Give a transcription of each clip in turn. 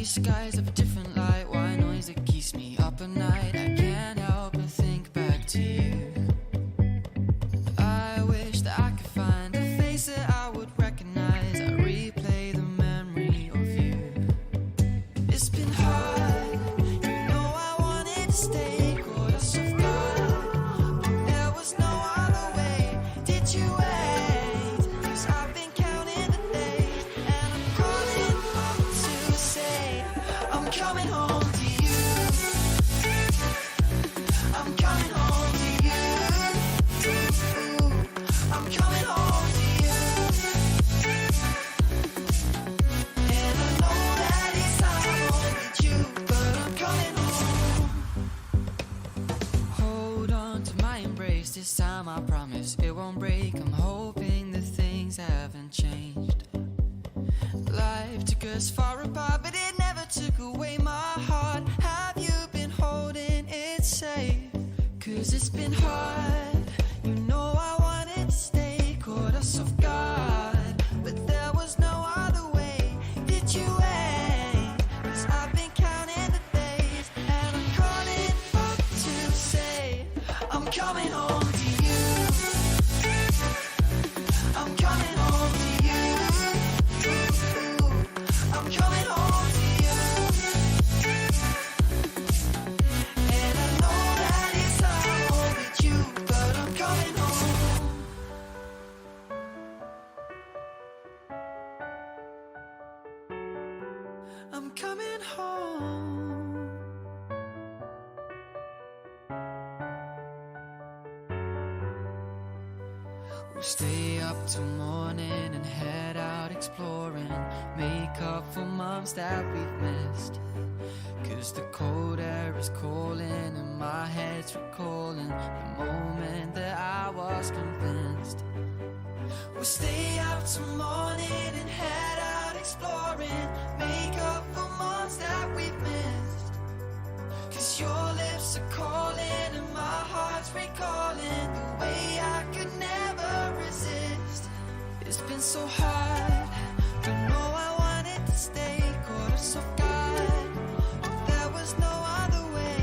these skies of a different light. White noise that keeps me up at night. I can't help but think back to you. I wish that I could find a face that I would recognize. I replay the memory of you. It's been hard, you know I wanted to stay. Caught us off guard, but there was no other way. Did you wait? 'Cause I've been counting the days, and I'm calling up to say I'm coming home to you. I'm coming home to you. I'm coming home to you. And I know that it's not home with you, but I'm coming home. Hold on to my embrace, this time I promise it won't break. I'm hoping that things haven't changed. Life took us far apart, but it never took away my heart. Have you been holding it safe? 'Cause it's been hard, you know I wanted to stay. Caught us off guard, but there was no other way. Did you wait? 'Cause I've been counting the days, and I'm calling up to say I'm coming home to you. I'm coming home to you. I'm coming home to you. And I know that it's not home with you, but I'm coming home. I'm coming home. We'll stay up till morning and head out exploring. Make up for months that we've missed. 'Cause the cold air is calling and my head's recalling the moment that I was convinced. We'll stay out till morning and head out exploring. Make up for months that we've missed. 'Cause your lips are calling and my heart's recalling the way I could never resist. It's been so hard, but no, I wanted to stay. Caught us off guard, but there was no other way.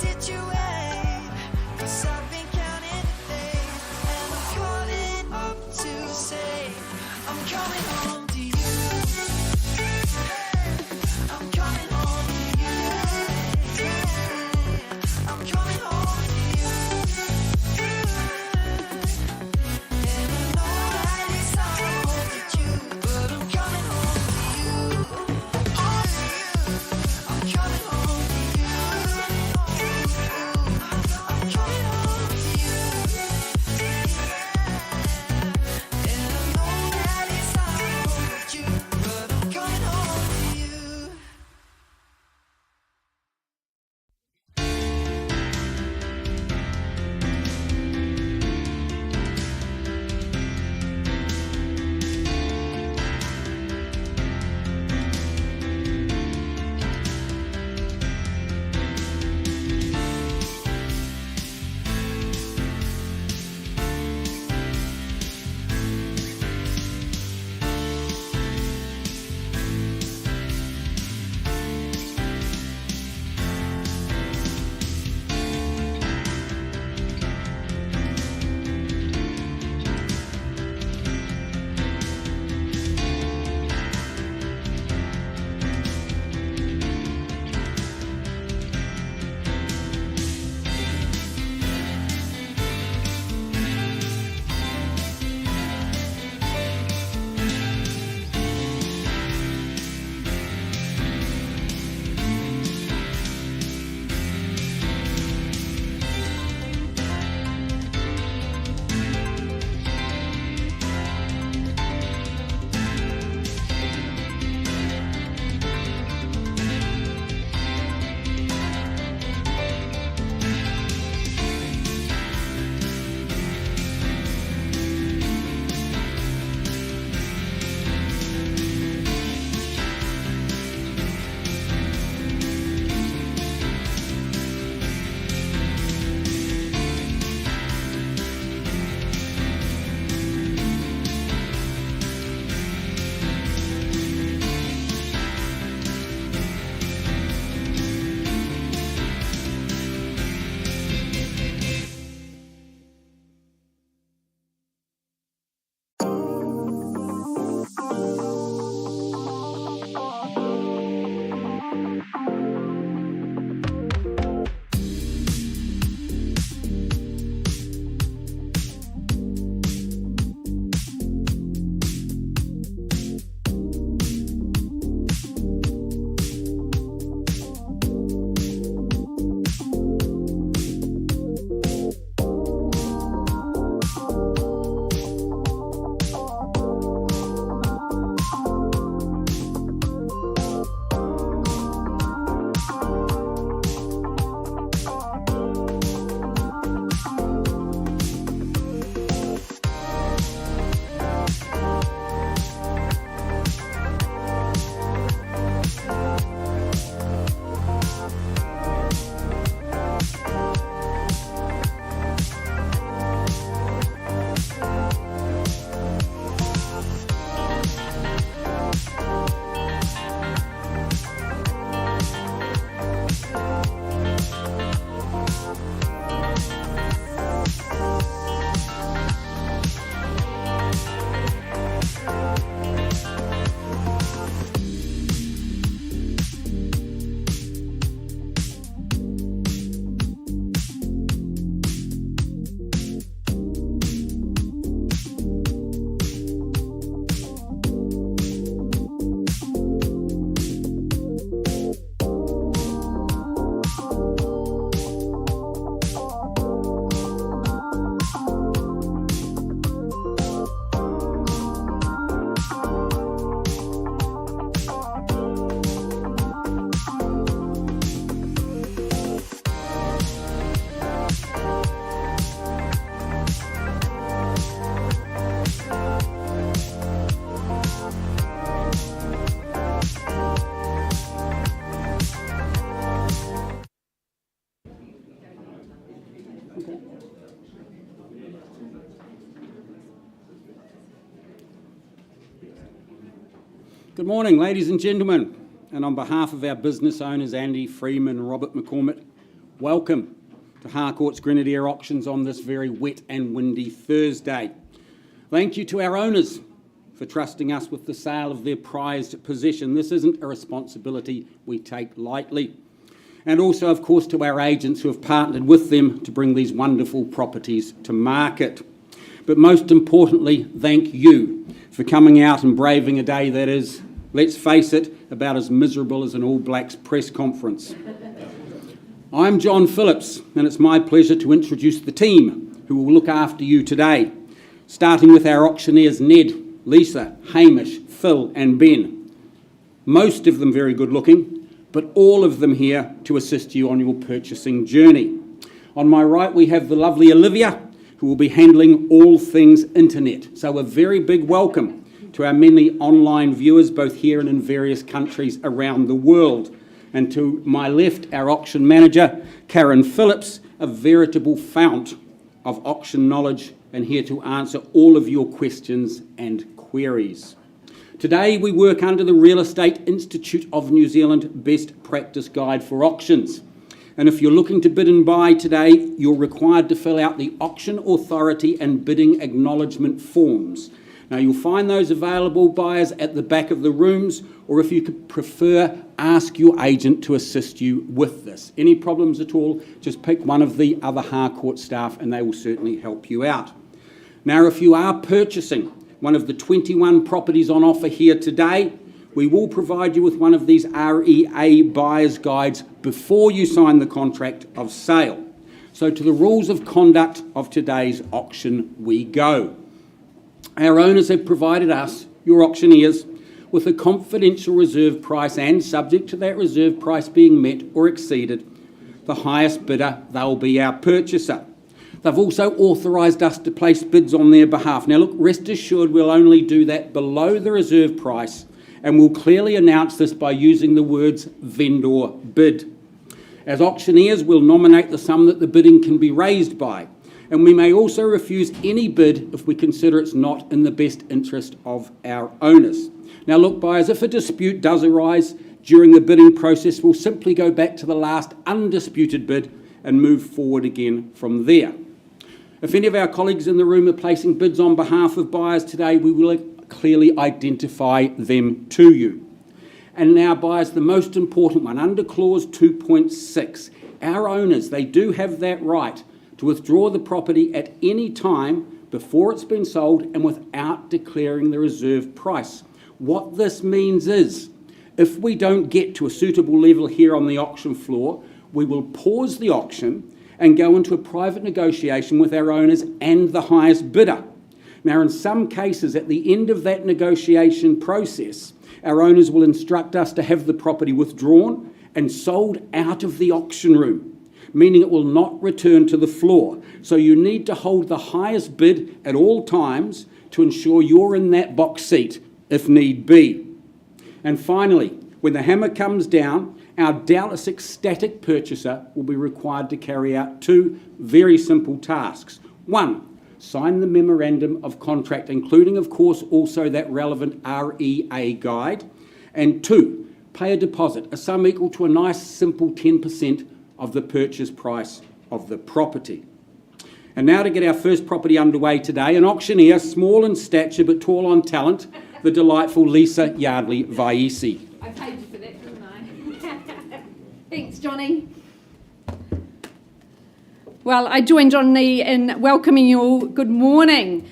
Did you wait? 'Cause I've been counting the days, and I'm calling up to say I'm coming home to you. I'm coming home to you. I'm coming home to you. And I know that it's not home with you, but I'm coming home to you. I'm coming home to you. I'm coming home to you. And I know that it's not home Good morning, ladies and gentlemen, and on behalf of our business owners, Andy Freeman and Robert McCormick, welcome to Harcourt's Grenadier Auctions on this very wet and windy Thursday. Thank you to our owners for trusting us with the sale of their prized possession. This isn't a responsibility we take lightly. And also, of course, to our agents who have partnered with them to bring these wonderful properties to market. But most importantly, thank you for coming out and braving a day that is, let's face it, about as miserable as an All Blacks press conference. I'm John Phillips, and it's my pleasure to introduce the team who will look after you today, starting with our auctioneers Ned, Lisa, Hamish, Phil and Ben. Most of them very good looking, but all of them here to assist you on your purchasing journey. On my right we have the lovely Olivia, who will be handling all things internet. So a very big welcome to our many online viewers, both here and in various countries around the world. And to my left, our auction manager, Karen Phillips, a veritable fount of auction knowledge and here to answer all of your questions and queries. Today we work under the Real Estate Institute of New Zealand Best Practice Guide for Auctions. And if you're looking to bid and buy today, you're required to fill out the Auction Authority and Bidding Acknowledgement forms. Now you'll find those available, buyers, at the back of the rooms, or if you could prefer, ask your agent to assist you with this. Any problems at all, just pick one of the other Harcourt staff and they will certainly help you out. Now if you are purchasing one of the 21 properties on offer here today, we will provide you with one of these REA buyer's guides before you sign the contract of sale. So to the rules of conduct of today's auction we go. Our owners have provided us, your auctioneers, with a confidential reserve price and, subject to that reserve price being met or exceeded, the highest bidder, they'll be our purchaser. They've also authorised us to place bids on their behalf. Now look, rest assured we'll only do that below the reserve price, and we'll clearly announce this by using the words vendor bid. As auctioneers, we'll nominate the sum that the bidding can be raised by, and we may also refuse any bid if we consider it's not in the best interest of our owners. Now look, buyers, if a dispute does arise during the bidding process, we'll simply go back to the last undisputed bid and move forward again from there. If any of our colleagues in the room are placing bids on behalf of buyers today, we will clearly identify them to you. And now, buyers, the most important one, under clause 2.6, our owners, they do have that right to withdraw the property at any time before it's been sold and without declaring the reserve price. What this means is, if we don't get to a suitable level here on the auction floor, we will pause the auction and go into a private negotiation with our owners and the highest bidder. Now, in some cases, at the end of that negotiation process, our owners will instruct us to have the property withdrawn and sold out of the auction room, meaning it will not return to the floor. So you need to hold the highest bid at all times to ensure you're in that box seat if need be. And finally, when the hammer comes down, our doubtless ecstatic purchaser will be required to carry out two very simple tasks. One, sign the memorandum of contract, including, of course, also that relevant REA guide. And two, pay a deposit, a sum equal to a nice simple 10% of the purchase price of the property. And now to get our first property underway today, an auctioneer, small in stature but tall on talent, the delightful Lisa Yardley Vaisi. I paid you for that, didn't I? Thanks, Johnny. Well, I join Johnny in welcoming you all. Good morning.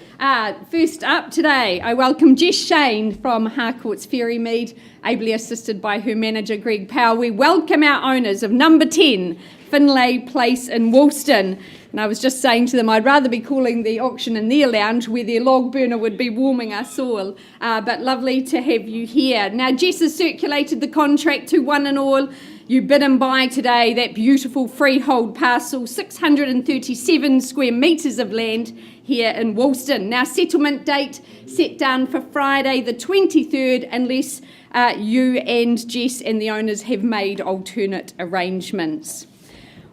First up today, I welcome Jess Shane from Harcourt's Ferrymead, ably assisted by her manager, Greg Powell. We welcome our owners of number 10, Finlay Place in Woolston. And I was just saying to them, I'd rather be calling the auction in their lounge where their log burner would be warming us all. But lovely to have you here. Now, Jess has circulated the contract to one and all. You bid and buy today that beautiful freehold parcel, 637 square metres of land here in Woolston. Now, settlement date set down for Friday the 23rd, unless you and Jess and the owners have made alternate arrangements.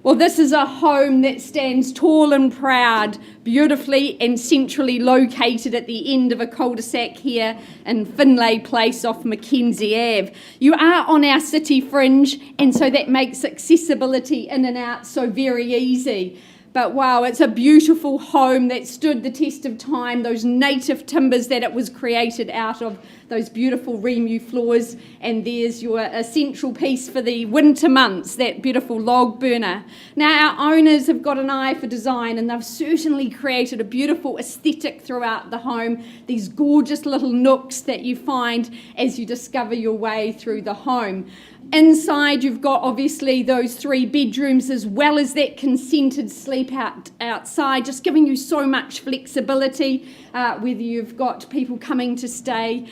Well, this is a home that stands tall and proud, beautifully and centrally located at the end of a cul-de-sac here in Finlay Place off Mackenzie Ave. You are on our city fringe, and so that makes accessibility in and out so very easy. But wow, it's a beautiful home that stood the test of time, those native timbers that it was created out of, those beautiful Remu floors, and there's your essential piece for the winter months, that beautiful log burner. Now, our owners have got an eye for design, and they've certainly created a beautiful aesthetic throughout the home, these gorgeous little nooks that you find as you discover your way through the home. Inside, you've got obviously those 3 bedrooms as well as that consented sleep outside, just giving you so much flexibility, whether you've got people coming to stay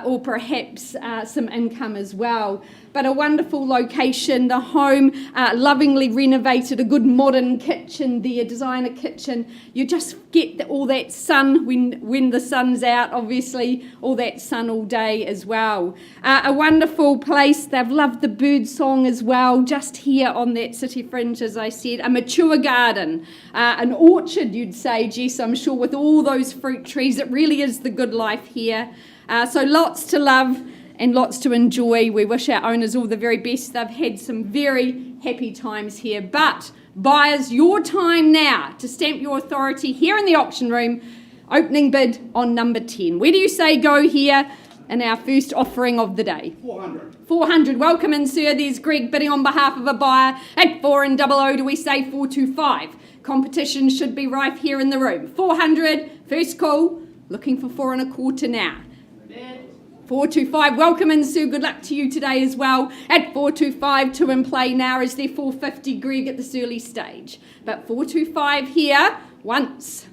or perhaps some income as well. But a wonderful location, the home lovingly renovated, a good modern kitchen there, designer kitchen. You just get all that sun when the sun's out, obviously, all that sun all day as well. A wonderful place. They've loved the bird song as well, just here on that city fringe, as I said. A mature garden, an orchard, you'd say, Jess, I'm sure, with all those fruit trees. It really is the good life here. So lots to love and lots to enjoy. We wish our owners all the very best. They've had some very happy times here. But buyers, your time now to stamp your authority here in the auction room. Opening bid on number 10. Where do you say go here in our first offering of the day? 400. 400. Welcome in, sir. There's Greg bidding on behalf of a buyer at 400. Do we say 425? Competition should be rife here in the room. 400. First call. Looking for 425 now. 425. Welcome in, Sue. Good luck to you today as well. At 425, 2 in play now. Is there 450, Greg, at this early stage? But 425 here. Once.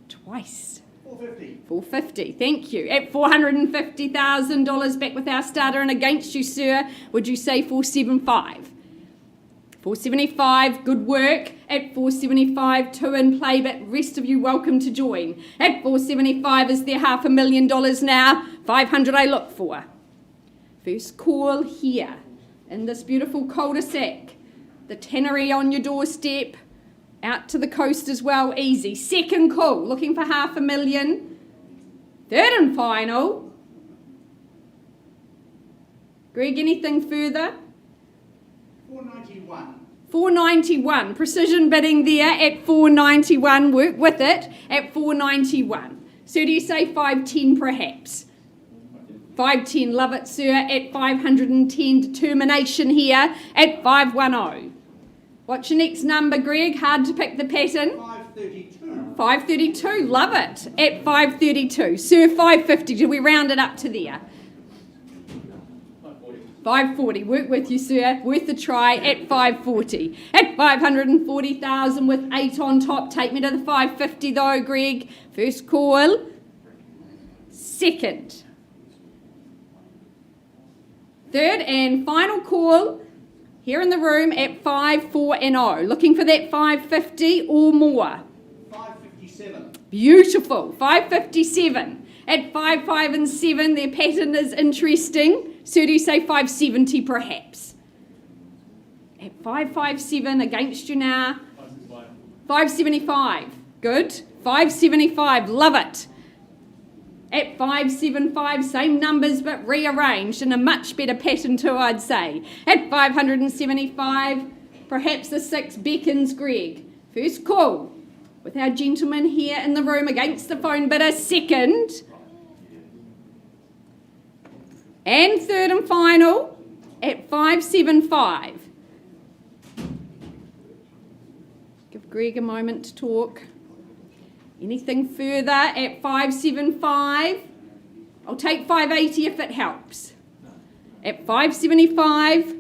Twice. 450. 450. Thank you. At $450,000 back with our starter and against you, sir. Would you say 475? 475, good work. At 475, 2 in play, but rest of you welcome to join. At 475, is there $500,000 now? 500 I look for. First call here in this beautiful cul-de-sac. The tannery on your doorstep, out to the coast as well, easy. Second call, looking for $500,000. Third and final. Greg, anything further? 491. 491. Precision bidding there at 491. Work with it at 491. So do you say 510 perhaps? 510. Love it, sir. At 510. Determination here at 510. What's your next number, Greg? Hard to pick the pattern. 532. 532. Love it. At 532. Sir, 550. Did we round it up to there? 540. Work with you, sir. Worth a try at 540. At 540,000 with 8 on top. Take me to the 550 though, Greg. First call. Second. Third and final call here in the room at 540. Looking for that 550 or more. 557. Beautiful. 557. At 5, 5 and 7, their pattern is interesting. So do you say 570 perhaps? At 557 against you now. 575. Good. 575. Love it. At 575, same numbers but rearranged in a much better pattern too, I'd say. At 575, perhaps the 6 beckons Greg. First call with our gentleman here in the room against the phone bidder. Second. And third and final at 575. Give Greg a moment to talk. Anything further at 575? I'll take 580 if it helps. At 575.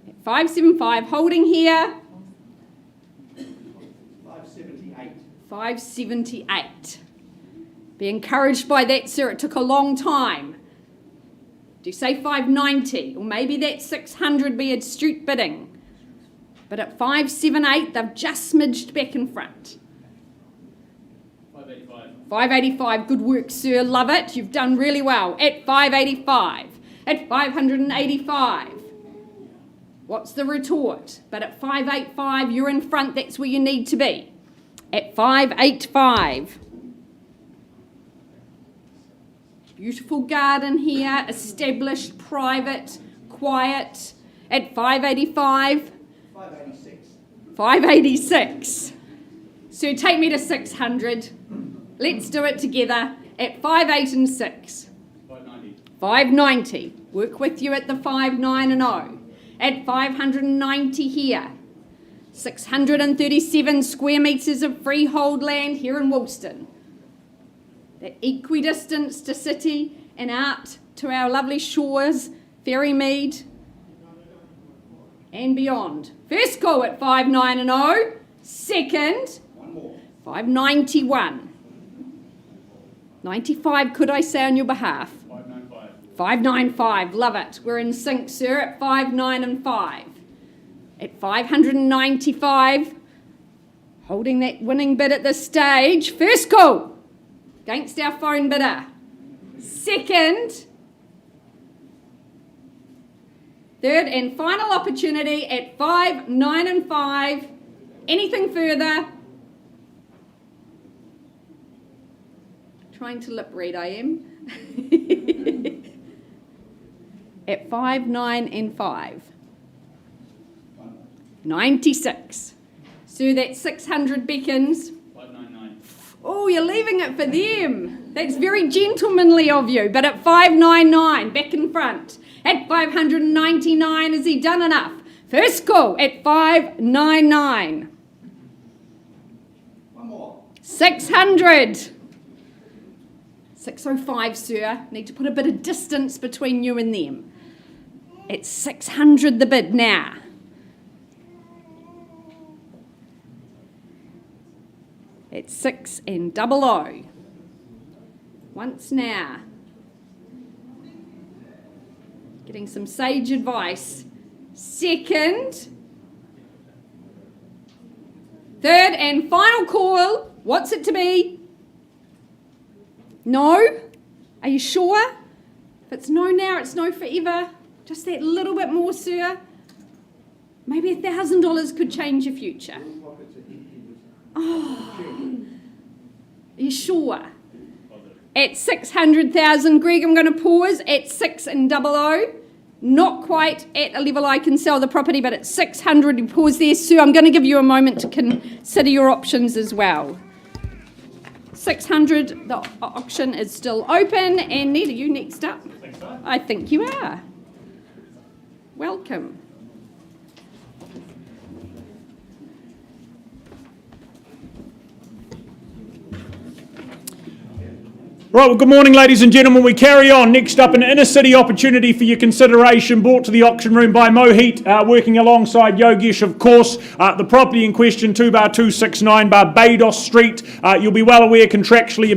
At 575, holding here. 578. Be encouraged by that, sir. It took a long time. Do you say 590? Or maybe that 600 be astute bidding. But at 578, they've just smidged back in front. 585. 585, good work, sir, love it. You've done really well. At 585, at 585. What's the retort? But at 585, you're in front, that's where you need to be. At 585. Beautiful garden here, established, private, quiet. At 585. 586. 586. So take me to 600. Let's do it together at 5, 8 and 6. 590. 590. Work with you at the 5, 9 and 0. At 590 here. 637 square metres of freehold land here in Woolston. The equidistance to city and out to our lovely shores, Ferrymead and beyond. First call at 5, 9 and 0. Second, One more. 591. 95, could I say on your behalf? 595. 595, love it. We're in sync, sir, at 5, 9 and 5. At 595, holding that winning bid at this stage. First call against our phone bidder. Second, third and final opportunity at 5, 9 and 5. Anything further? Trying to lip read, I am. At 5, 9 and 5. 96. So that's 600 beckons. 599. Oh, you're leaving it for them. That's very gentlemanly of you. But at 599, back in front. At 599, has he done enough? First call at 599. One more. 600. 605, sir. Need to put a bit of distance between you and them. It's 600 the bid now. It's 6 and 00. Once now. Getting some sage advice. Second. Third and final call. What's it to be? No? Are you sure? If it's no now, it's no forever. Just that little bit more, sir. Maybe $1,000 could change your future. Oh, are you sure? At 600,000, Greg, I'm going to pause at 6 and 00. Not quite at a level I can sell the property, but at 600, you pause there, sir. I'm going to give you a moment to consider your options as well. 600, the auction is still open. And Ned, are you next up? I think you are. Welcome. Right, well, good morning, ladies and gentlemen. We carry on. Next up, an inner city opportunity for your consideration, brought to the auction room by Mohit, working alongside Yogesh, of course. The property in question, 2/269 Barbados Street. You'll be well aware contractually you're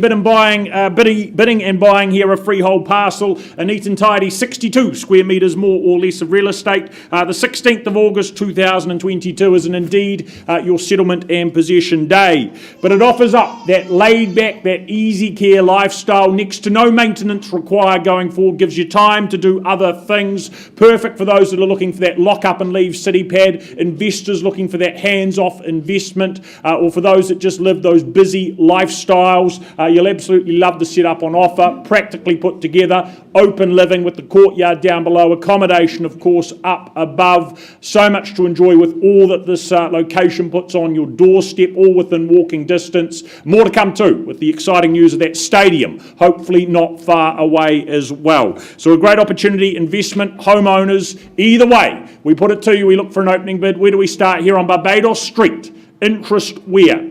bidding and buying here a freehold parcel, a neat and tidy 62 square metres more or less of real estate. The 16th of August 2022 is indeed your settlement and possession day. But it offers up that laid back, that easy care lifestyle, next to no maintenance required going forward, gives you time to do other things. Perfect for those that are looking for that lock up and leave city pad, investors looking for that hands-off investment, or for those that just live those busy lifestyles. You'll absolutely love the setup on offer, practically put together, open living with the courtyard down below, accommodation of course up above. So much to enjoy with all that this location puts on your doorstep, all within walking distance. More to come too with the exciting news of that stadium, hopefully not far away as well. So a great opportunity, investment, homeowners, either way. We put it to you, we look for an opening bid. Where do we start here on Barbados Street? Interest where?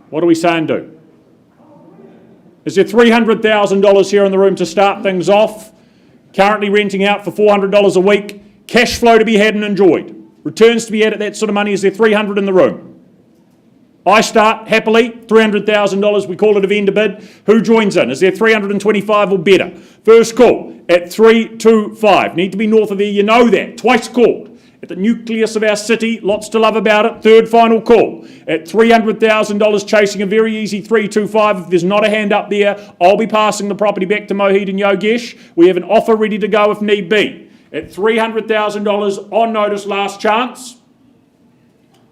What do we say and do? Is there $300,000 here in the room to start things off? Currently renting out for $400 a week. Cash flow to be had and enjoyed. Returns to be had at that sort of money. Is there 300 in the room? I start happily, $300,000, we call it a vendor bid. Who joins in? Is there 325 or better? First call at 325. Need to be north of there, you know that. Twice called at the nucleus of our city. Lots to love about it. Third final call at $300,000, chasing a very easy 325. If there's not a hand up there, I'll be passing the property back to Mohit and Yogesh. We have an offer ready to go if need be. At $300,000 on notice, last chance.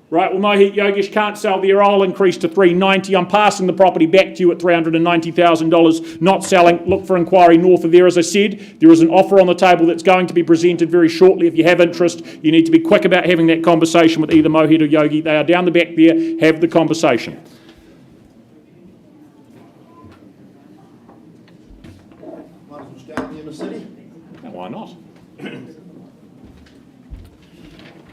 Right, well, Mohit, Yogesh can't sell there. I'll increase to $390,000. I'm passing the property back to you at $390,000. Not selling. Look for inquiry north of there. As I said, there is an offer on the table that's going to be presented very shortly. If you have interest, you need to be quick about having that conversation with either Mohit or Yogi. They are down the back there. Have the conversation. Might as well stay in the inner city. Now, why not?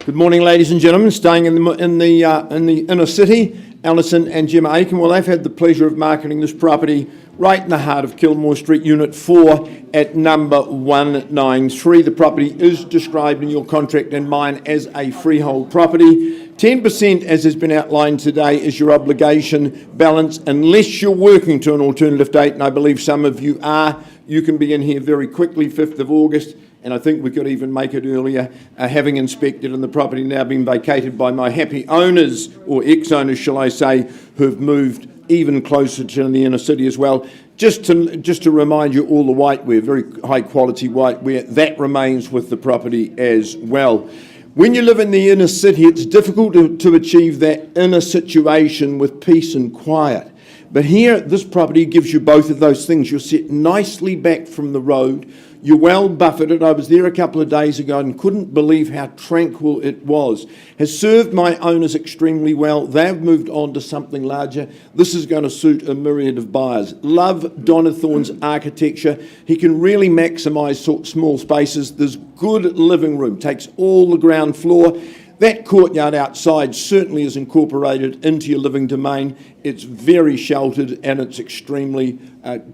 Good morning, ladies and gentlemen. Staying in the inner city, Alison and Gemma Aiken. Well, they've had the pleasure of marketing this property right in the heart of Kilmore Street, Unit 4 at number 193. The property is described in your contract and mine as a freehold property. 10%, as has been outlined today, is your obligation balance unless you're working to an alternative date, and I believe some of you are. You can be in here very quickly, 5th of August. And I think we could even make it earlier, having inspected and the property now being vacated by my happy owners, or ex-owners shall I say, who've moved even closer to the inner city as well. Just to remind you, all the whiteware, very high quality whiteware, that remains with the property as well. When you live in the inner city, it's difficult to achieve that inner situation with peace and quiet. But here, this property gives you both of those things. You're set nicely back from the road. You're well buffered. I was there a couple of days ago and couldn't believe how tranquil it was. Has served my owners extremely well. They've moved on to something larger. This is going to suit a myriad of buyers. Love Donathorne's architecture. He can really maximise small spaces. There's good living room. Takes all the ground floor. That courtyard outside certainly is incorporated into your living domain. It's very sheltered and it's extremely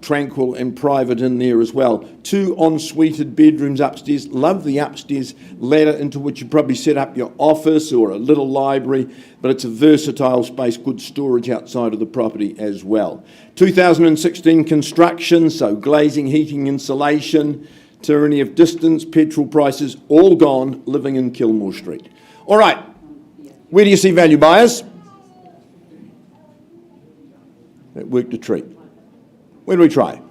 tranquil and private in there as well. 2 en-suited bedrooms upstairs. Love the upstairs ladder into which you probably set up your office or a little library, but it's a versatile space, good storage outside of the property as well. 2016 construction, so glazing, heating, insulation, tyranny of distance, petrol prices, all gone, living in Kilmore Street. All right, where do you see value buyers? That worked a treat. Where do we try?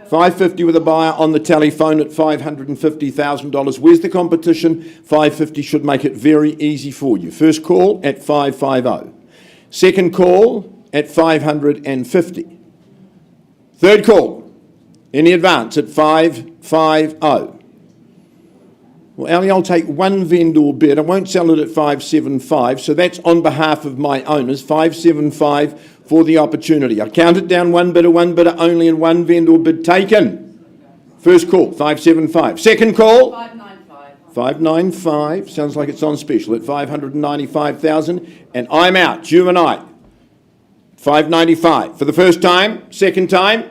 $550 with a buyer on the telephone at $550,000. Where's the competition? $550 should make it very easy for you. First call at $550. Second call at $550. Third call, any advance at $550. Well, Ali, I'll take one vendor bid. I won't sell it at $575, so that's on behalf of my owners, $575 for the opportunity. I count it down, one bidder only, and one vendor bid taken. First call, $575. Second call? $595. Sounds like it's on special at $595,000, and I'm out, you and I. $595 for the first time, second time,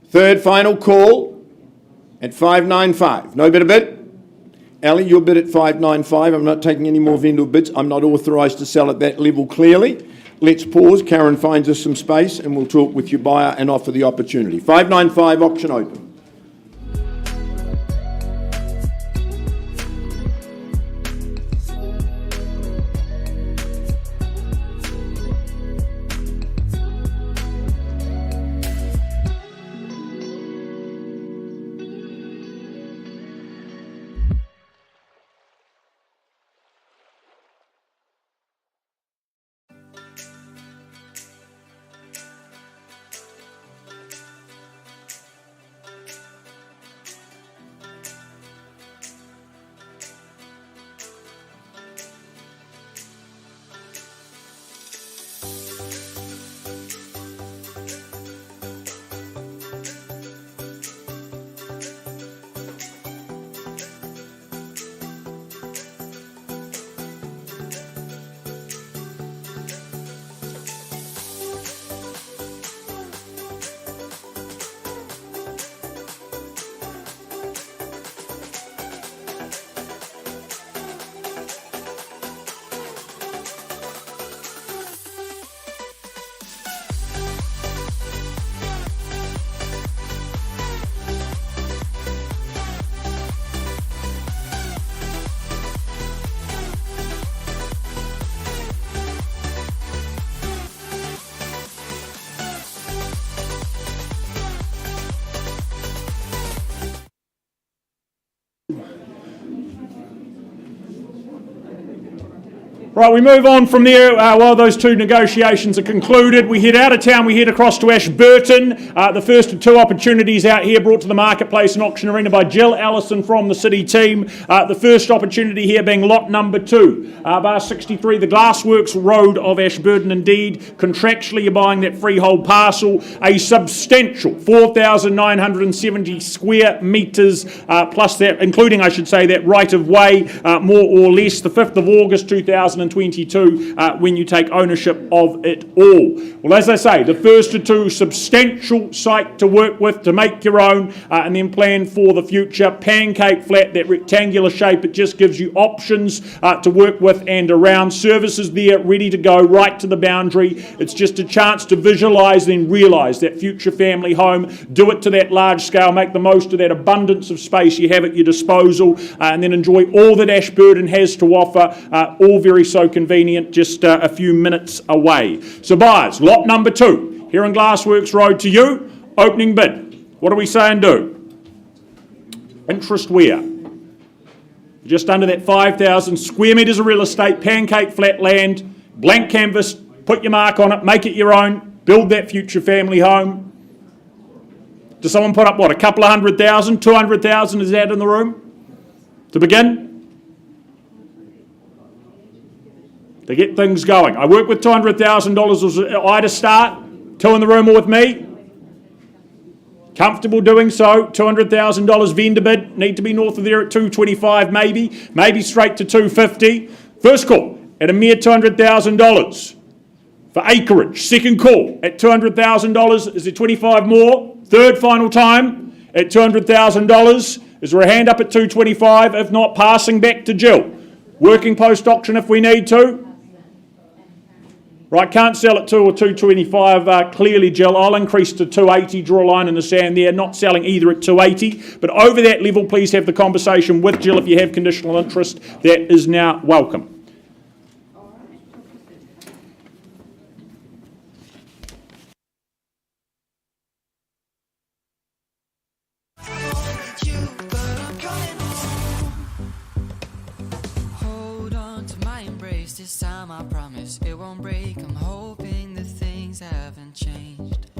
third final call at $595. No better bid? Ali, your bid at $595. I'm not taking any more vendor bids. I'm not authorised to sell at that level clearly. Let's pause. Karen finds us some space and we'll talk with your buyer and offer the opportunity. $595, auction open. Right, we move on from there while those two negotiations are concluded. We head out of town, we head across to Ashburton. The first of two opportunities out here brought to the marketplace and auction arena by Jill Allison from the City team. The first opportunity here being lot number 2, bar 63, the Glassworks Road of Ashburton indeed. Contractually, you're buying that freehold parcel, a substantial 4,970 square metres, plus that, including, I should say, that right of way, more or less, the 5th of August 2022, when you take ownership of it all. Well, as I say, the first of two, substantial site to work with, to make your own, and then plan for the future. Pancake flat, that rectangular shape, it just gives you options to work with and around. Services there, ready to go, right to the boundary. It's just a chance to visualise and realise that future family home, do it to that large scale, make the most of that abundance of space you have at your disposal, and then enjoy all that Ashburton has to offer, all very so convenient, just a few minutes away. So buyers, lot number 2, here on Glassworks Road to you, opening bid. What do we say and do? Interest where? Just under that 5,000 square metres of real estate, pancake flat land, blank canvas, put your mark on it, make it your own, build that future family home. Does someone put up, what, a couple of 100,000, 200,000 is that in the room? To begin? To get things going. I work with $200,000 to start. 2 in the room or with me. Comfortable doing so. $200,000 vendor bid. Need to be north of there at 225 maybe. Maybe straight to 250. First call at a mere $200,000 for acreage. Second call at $200,000. Is there 25 more? Third final time at $200,000. Is there a hand up at 225? If not, passing back to Jill. Working post auction if we need to. Right, can't sell at 2 or 225, clearly, Jill. I'll increase to 280, draw a line in the sand there, not selling either at 280. But over that level, please have the conversation with Jill if you have conditional interest. That is now welcome. This time I promise it won't break. I'm hoping that things haven't changed.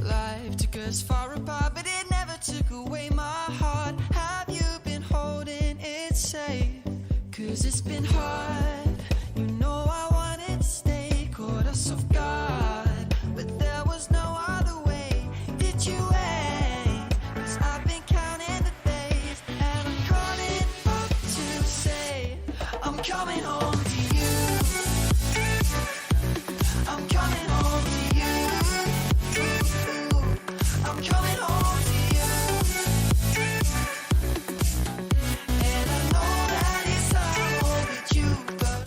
Life took us far apart, but it never took away my heart. Have you been holding it safe? 'Cause it's been hard. You know I wanted to stay, caught us off guard, but there was no other way. Did you wait? 'Cause I've been counting the days, and I'm calling up to say I'm coming home. I'm coming home to you. I'm coming home to you. And I know that it's not with you, but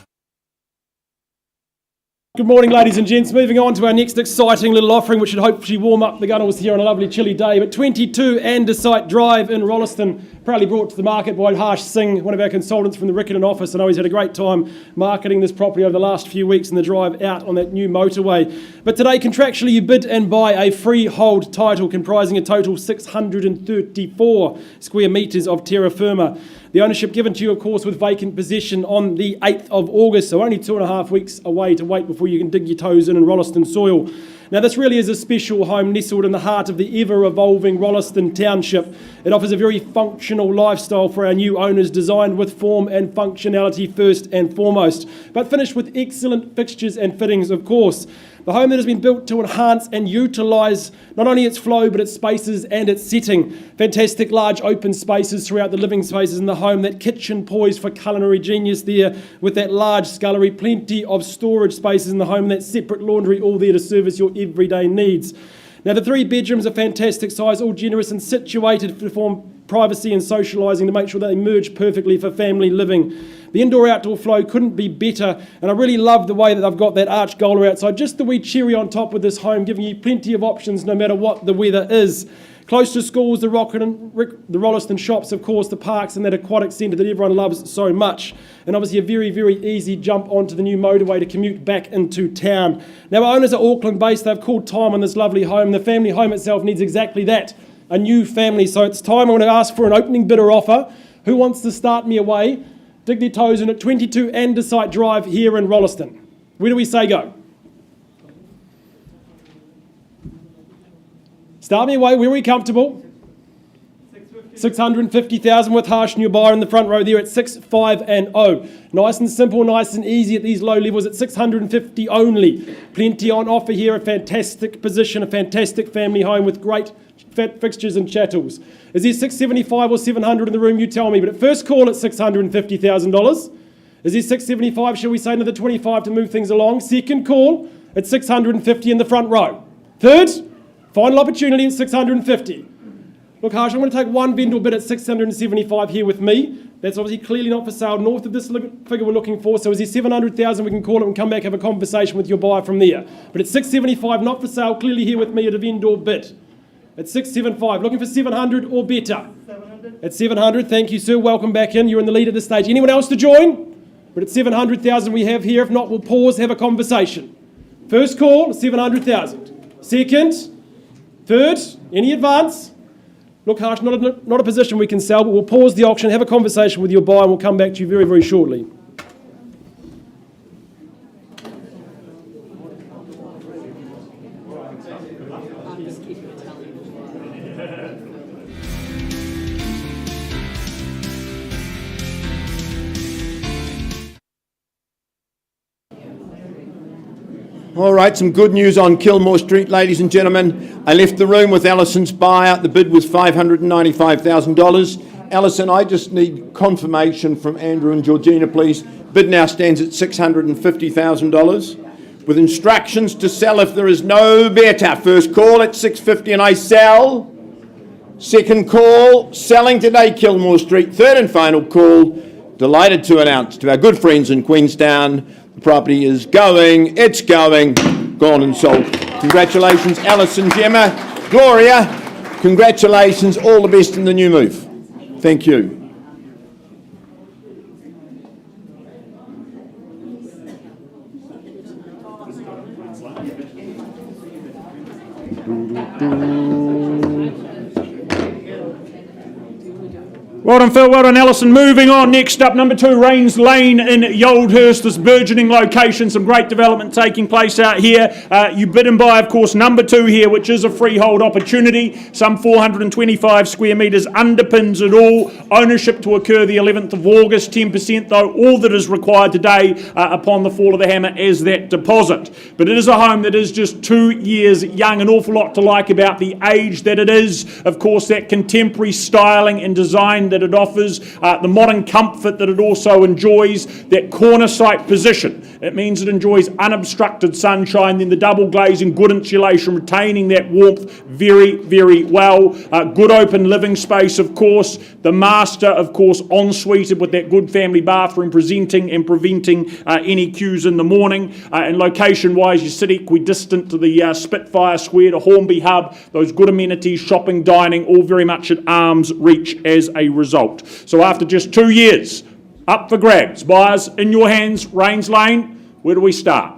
Good morning, ladies and gents. Moving on to our next exciting little offering, which should hopefully warm up the gunnels here on a lovely chilly day. But 22 Andesite Drive in Rolleston, proudly brought to the market by Harsh Singh, one of our consultants from the Riccarton office. I know he's had a great time marketing this property over the last few weeks in the drive out on that new motorway. But today, contractually, you bid and buy a freehold title comprising a total 634 square metres of terra firma. The ownership given to you, of course, with vacant possession on the 8th of August, so only 2.5 weeks away to wait before you can dig your toes in Rolleston soil. Now, this really is a special home nestled in the heart of the ever-evolving Rolleston township. It offers a very functional lifestyle for our new owners, designed with form and functionality first and foremost, but finished with excellent fixtures and fittings, of course. The home that has been built to enhance and utilise not only its flow but its spaces and its setting. Fantastic large open spaces throughout the living spaces in the home, that kitchen poised for culinary genius there with that large scullery, plenty of storage spaces in the home, that separate laundry, all there to service your everyday needs. Now, the 3 bedrooms are fantastic size, all generous and situated to form privacy and socialising to make sure that they merge perfectly for family living. The indoor-outdoor flow couldn't be better, and I really love the way that they've got that arch gola outside. Just the wee cherry on top with this home, giving you plenty of options no matter what the weather is. Close to schools, the Rolleston shops, of course, the parks and that aquatic centre that everyone loves so much. And obviously a very, very easy jump onto the new motorway to commute back into town. Now, our owners are Auckland-based. They've called time on this lovely home. The family home itself needs exactly that, a new family. So it's time. I'm going to ask for an opening bidder offer. Who wants to start me away? dig their toes in at 22 Andesite Drive here in Rolleston. Where do we say go? Start me away. Where are we comfortable? 650,000 with Harsh and your buyer in the front row there at 6-5-0. Nice and simple, nice and easy at these low levels at 650 only. Plenty on offer here, a fantastic position, a fantastic family home with great fixtures and chattels. Is there 675 or 700 in the room? You tell me. But at first call at $650,000. Is there 675? Shall we say another 25 to move things along? Second call at 650 in the front row. Third, final opportunity at 650. Look, Harsh, I'm going to take one vendor bid at 675 here with me. That's obviously clearly not for sale north of this figure we're looking for. So is there 700,000? We can call it and come back, have a conversation with your buyer from there. But at 675, not for sale, clearly here with me at a vendor bid. At 675, looking for 700 or better? 700. At 700, thank you, sir. Welcome back in. You're in the lead at this stage. Anyone else to join? But at 700,000 we have here. If not, we'll pause, have a conversation. First call, 700,000. Second, third, any advance? Look, Harsh, not a position we can sell, but we'll pause the auction, have a conversation with your buyer, and we'll come back to you very, very shortly. All right, some good news on Kilmore Street, ladies and gentlemen. I left the room with Alison's buyer. The bid was $595,000. Alison, I just need confirmation from Andrew and Georgina, please. Bid now stands at $650,000 with instructions to sell if there is no better. First call at $650 and I sell. Second call, selling today, Kilmore Street. Third and final call, delighted to announce to our good friends in Queenstown, the property is going, it's going, gone and sold. Congratulations, Alison, Gemma, Gloria, congratulations, all the best in the new move. Thank you. Well done, Phil. Well done, Alison. Moving on. Next up, number 2, Rains Lane in Yoldhurst. This burgeoning location. Some great development taking place out here. You bid and buy, of course, number 2 here, which is a freehold opportunity. Some 425 square metres, underpins it all. Ownership to occur the 11th of August. 10% though, all that is required today upon the fall of the hammer as that deposit. But it is a home that is just 2 years young. An awful lot to like about the age that it is. Of course, that contemporary styling and design that it offers, the modern comfort that it also enjoys, that corner site position. It means it enjoys unobstructed sunshine, then the double glazing, good insulation, retaining that warmth very, very well. Good open living space, of course. The master, of course, ensuited with that good family bathroom, presenting and preventing any queues in the morning. And location-wise, you sit equidistant to the Spitfire Square, to Hornby Hub, those good amenities, shopping, dining, all very much at arm's reach as a result. So after just 2 years, up for grabs. Buyers in your hands, Rains Lane. Where do we start?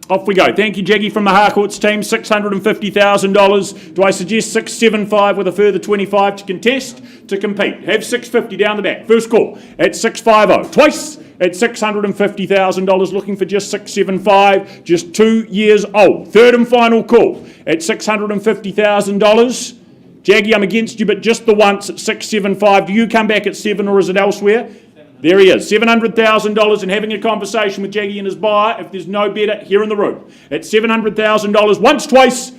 Off we go. Thank you, Jackie from the Harcourts team. $650,000. Do I suggest 675 with a further 25 to contest, to compete? Have 650 down the back. First call at 650. Twice at $650,000. Looking for just 675. Just 2 years old. Third and final call at $650,000. Jaggy, I'm against you, but just the once at 675. Do you come back at 7 or is it elsewhere? There he is, $700,000, and having a conversation with Jaggy and his buyer. If there's no better, here in the room at $700,000. Once, twice,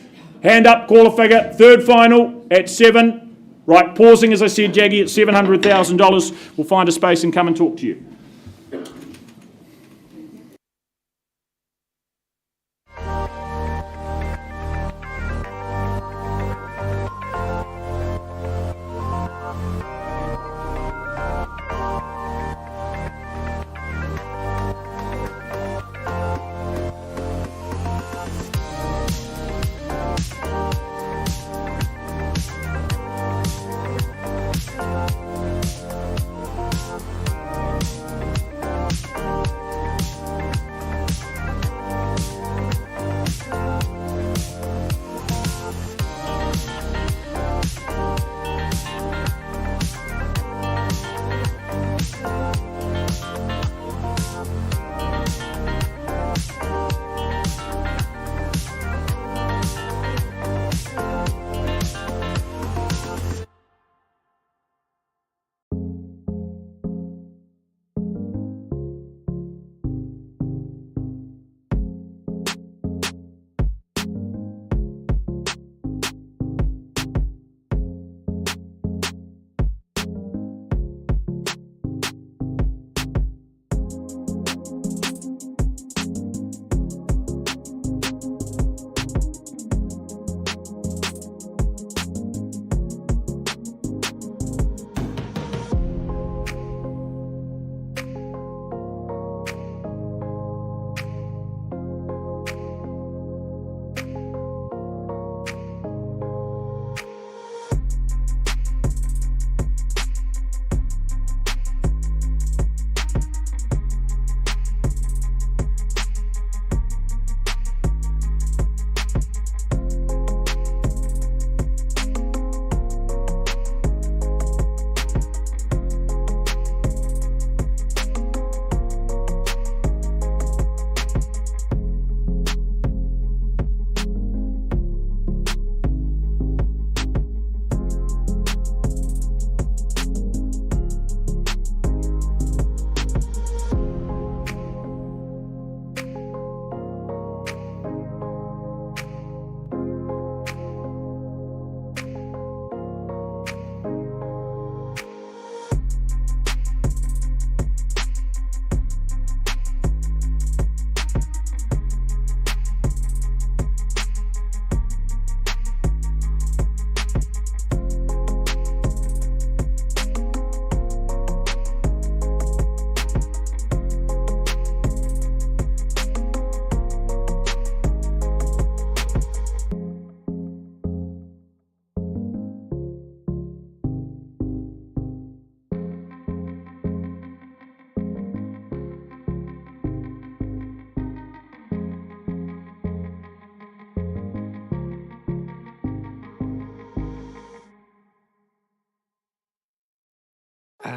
hand up, call a figure. Third final at 7. Right, pausing as I said, Jaggy at $700,000. We'll find a space and come and talk to you.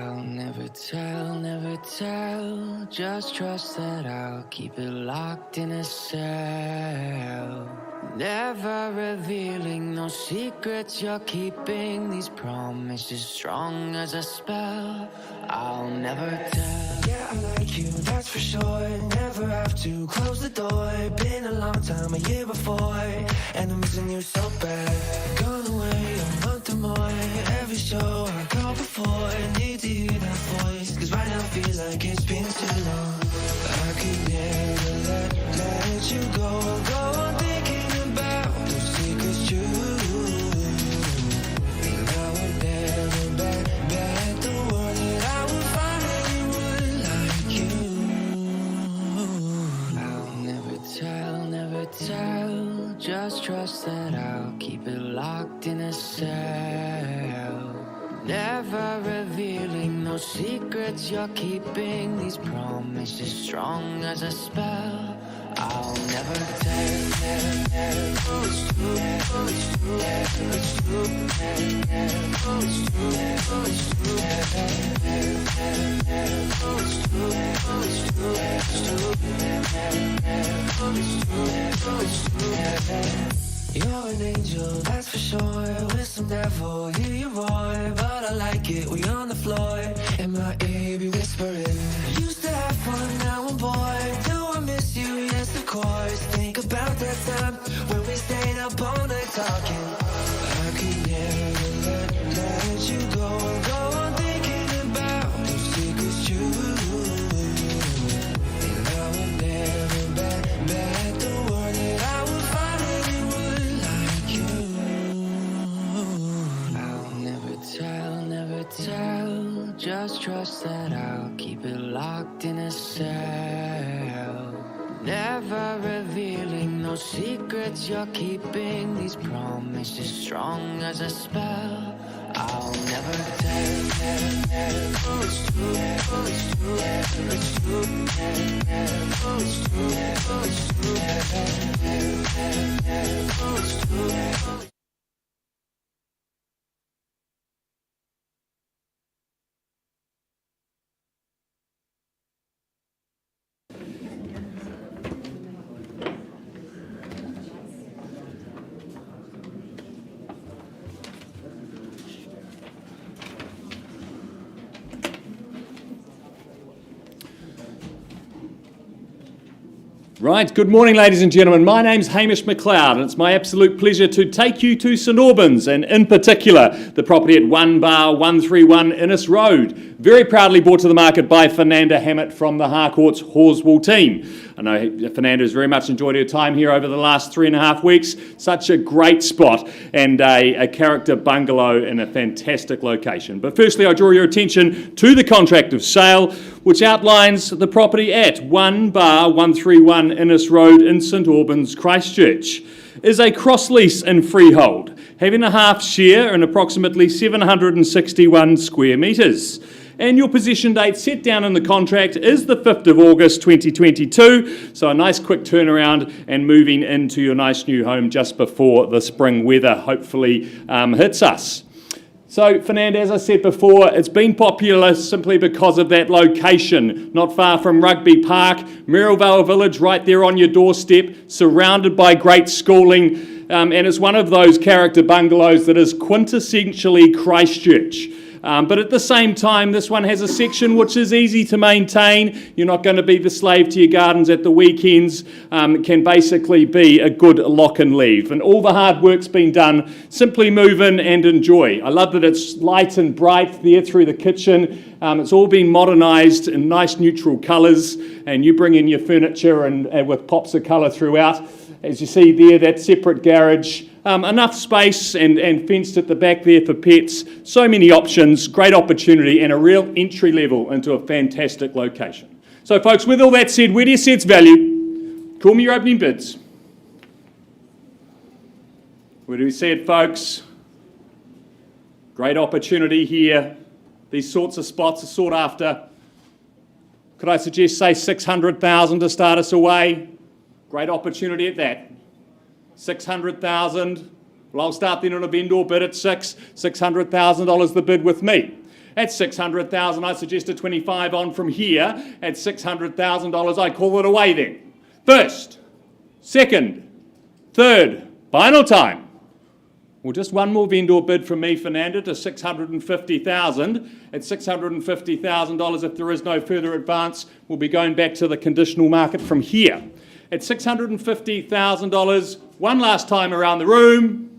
I'll never tell. Just trust that I'll keep it locked in a cell. Never revealing no secrets you're keeping. These promises strong as a spell. I'll never tell. Yeah, I like you, that's for sure. Never have to close the door. Been a long time, a year before, and I'm missing you so bad. Gone away a month or more. Every show I go before, I need to hear that voice, 'cause right now feels like it's been too long. I could never let you go on thinking about those secrets true. And I would never bet the world that I would find anyone like you. I'll never tell. Just trust that I'll keep it locked in a cell. Never revealing no secrets you're keeping. These promises strong as a spell. I'll never tell. You're an angel, that's for sure. With some devil, hear you roar. But I like it when you're on the floor. In my ear, be whispering. Used to have fun, now I'm bored. Do I miss you? Yes, of course. Think about that time when we stayed up all night talking. I could never let you go on thinking about those secrets true. And I would never bet the world that I would find anyone like you. I'll never tell. Just trust that I'll keep it locked in a cell. Never revealing no secrets you're keeping. These promises strong as a spell. I'll never tell. Right, good morning ladies and gentlemen. My name's Hamish McLeod and it's my absolute pleasure to take you to St Albans and in particular the property at 1 Bar 131 Innes Road. Very proudly brought to the market by Fernanda Hammett from the Harcourts Horswell team. I know Fernanda has very much enjoyed her time here over the last 3.5 weeks. Such a great spot and a character bungalow in a fantastic location. But firstly I draw your attention to the contract of sale which outlines the property at 1 Bar 131 Innes Road in St Albans, Christchurch. Is a cross lease in freehold, having a half share in approximately 761 square metres. And your possession date set down in the contract is the 5th of August 2022, so a nice quick turnaround and moving into your nice new home just before the spring weather hopefully hits us. So, Fernanda, as I said before, it's been popular simply because of that location, not far from Rugby Park, Merrillvale Village right there on your doorstep, surrounded by great schooling, and it's one of those character bungalows that is quintessentially Christchurch. But at the same time, this one has a section which is easy to maintain. You're not going to be the slave to your gardens at the weekends. It can basically be a good lock and leave. And all the hard work's been done. Simply move in and enjoy. I love that it's light and bright there through the kitchen. It's all been modernised in nice neutral colours. And you bring in your furniture and with pops of colour throughout. As you see there, that separate garage. Enough space and fenced at the back there for pets. So many options, great opportunity and a real entry level into a fantastic location. So folks, with all that said, where do you see its value? Call me your opening bids. Where do we see it, folks? Great opportunity here. These sorts of spots are sought after. Could I suggest, say, 600,000 to start us away? Great opportunity at that. 600,000. Well, I'll start then on a vendor bid at $600,000 the bid with me. At $600,000, I suggest a 25 on from here. At $600,000, I call it away then. First, second, third, final time. Well, just one more vendor bid from me, Fernanda, to $650,000. At $650,000, if there is no further advance, we'll be going back to the conditional market from here. At $650,000, one last time around the room.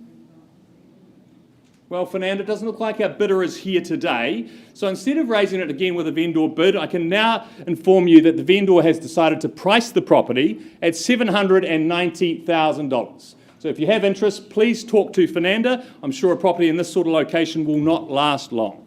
Well, Fernanda, it doesn't look like our bidder is here today. So instead of raising it again with a vendor bid, I can now inform you that the vendor has decided to price the property at $790,000. So if you have interest, please talk to Fernanda. I'm sure a property in this sort of location will not last long.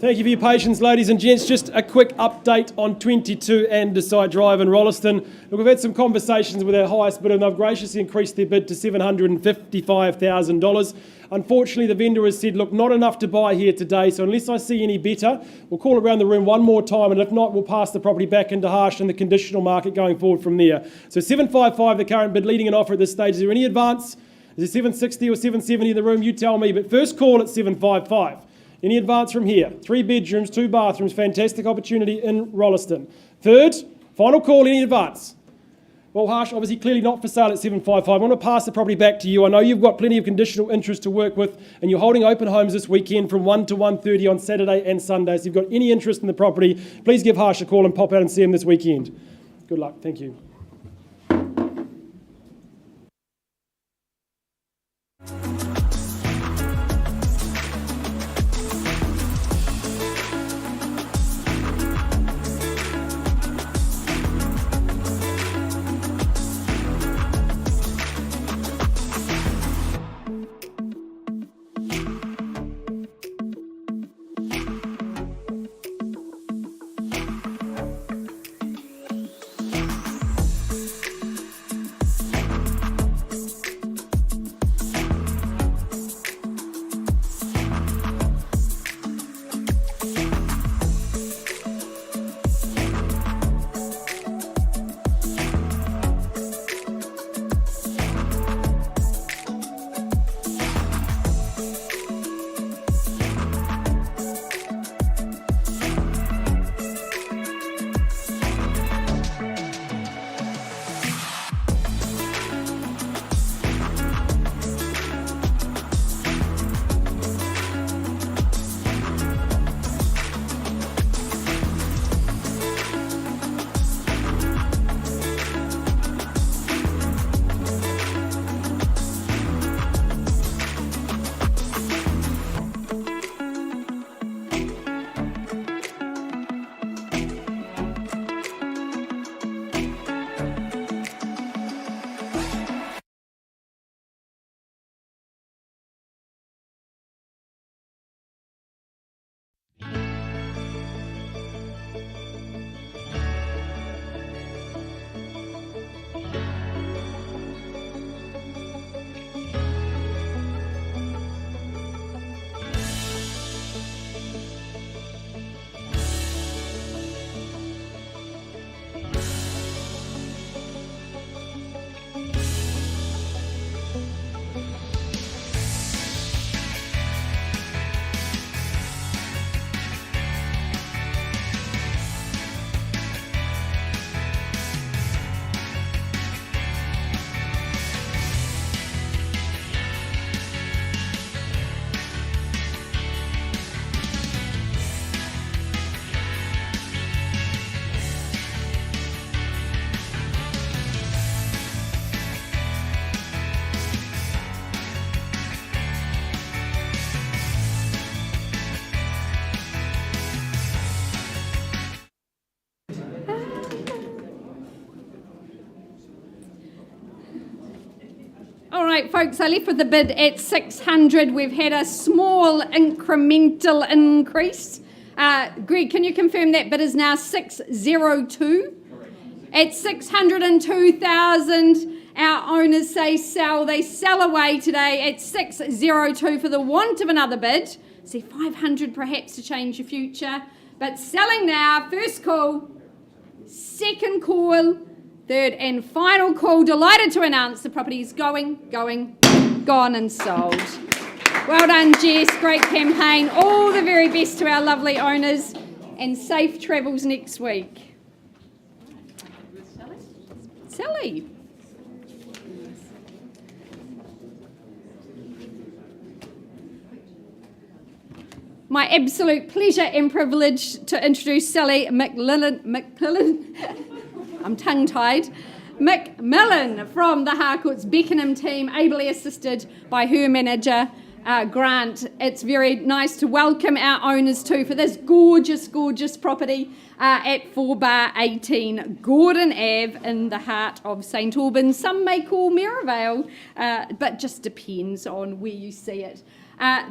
Thank you for your patience, ladies and gents. Just a quick update on 22 Andesite Drive in Rolleston. Look, we've had some conversations with our highest bidder and they've graciously increased their bid to $755,000. Unfortunately, the vendor has said, look, not enough to buy here today, so unless I see any better, we'll call around the room one more time, and if not, we'll pass the property back into Harsh and the conditional market going forward from there. So 755, the current bid, leading an offer at this stage. Is there any advance? Is it 760 or 770 in the room? You tell me, but first call at 755. Any advance from here? 3 bedrooms, 2 bathrooms, fantastic opportunity in Rolleston. Third, final call, any advance? Well, Harsh, obviously clearly not for sale at 755. I want to pass the property back to you. I know you've got plenty of conditional interest to work with and you're holding open homes this weekend from 1 to 1:30 on Saturday and Sunday. So if you've got any interest in the property, please give Harsh a call and pop out and see him this weekend. Good luck. Thank you. right, folks, I left with the bid at 600. We've had a small incremental increase. Greg, can you confirm that bid is now 602? Correct. At 602,000, our owners say sell. They sell away today at 602 for the want of another bid. See, 500 perhaps to change your future. But selling now, first call, second call, third and final call. Delighted to announce the property is gone and sold. Well done, Jess. Great campaign. All the very best to our lovely owners and safe travels next week. Sally. My absolute pleasure and privilege to introduce Sally McMillan. I'm tongue-tied. McMillan from the Harcourts Beckenham team, ably assisted by her manager, Grant. It's very nice to welcome our owners too for this gorgeous property at 4/18 Gordon Ave in the heart of St Albans. Some may call Maryvale, but just depends on where you see it.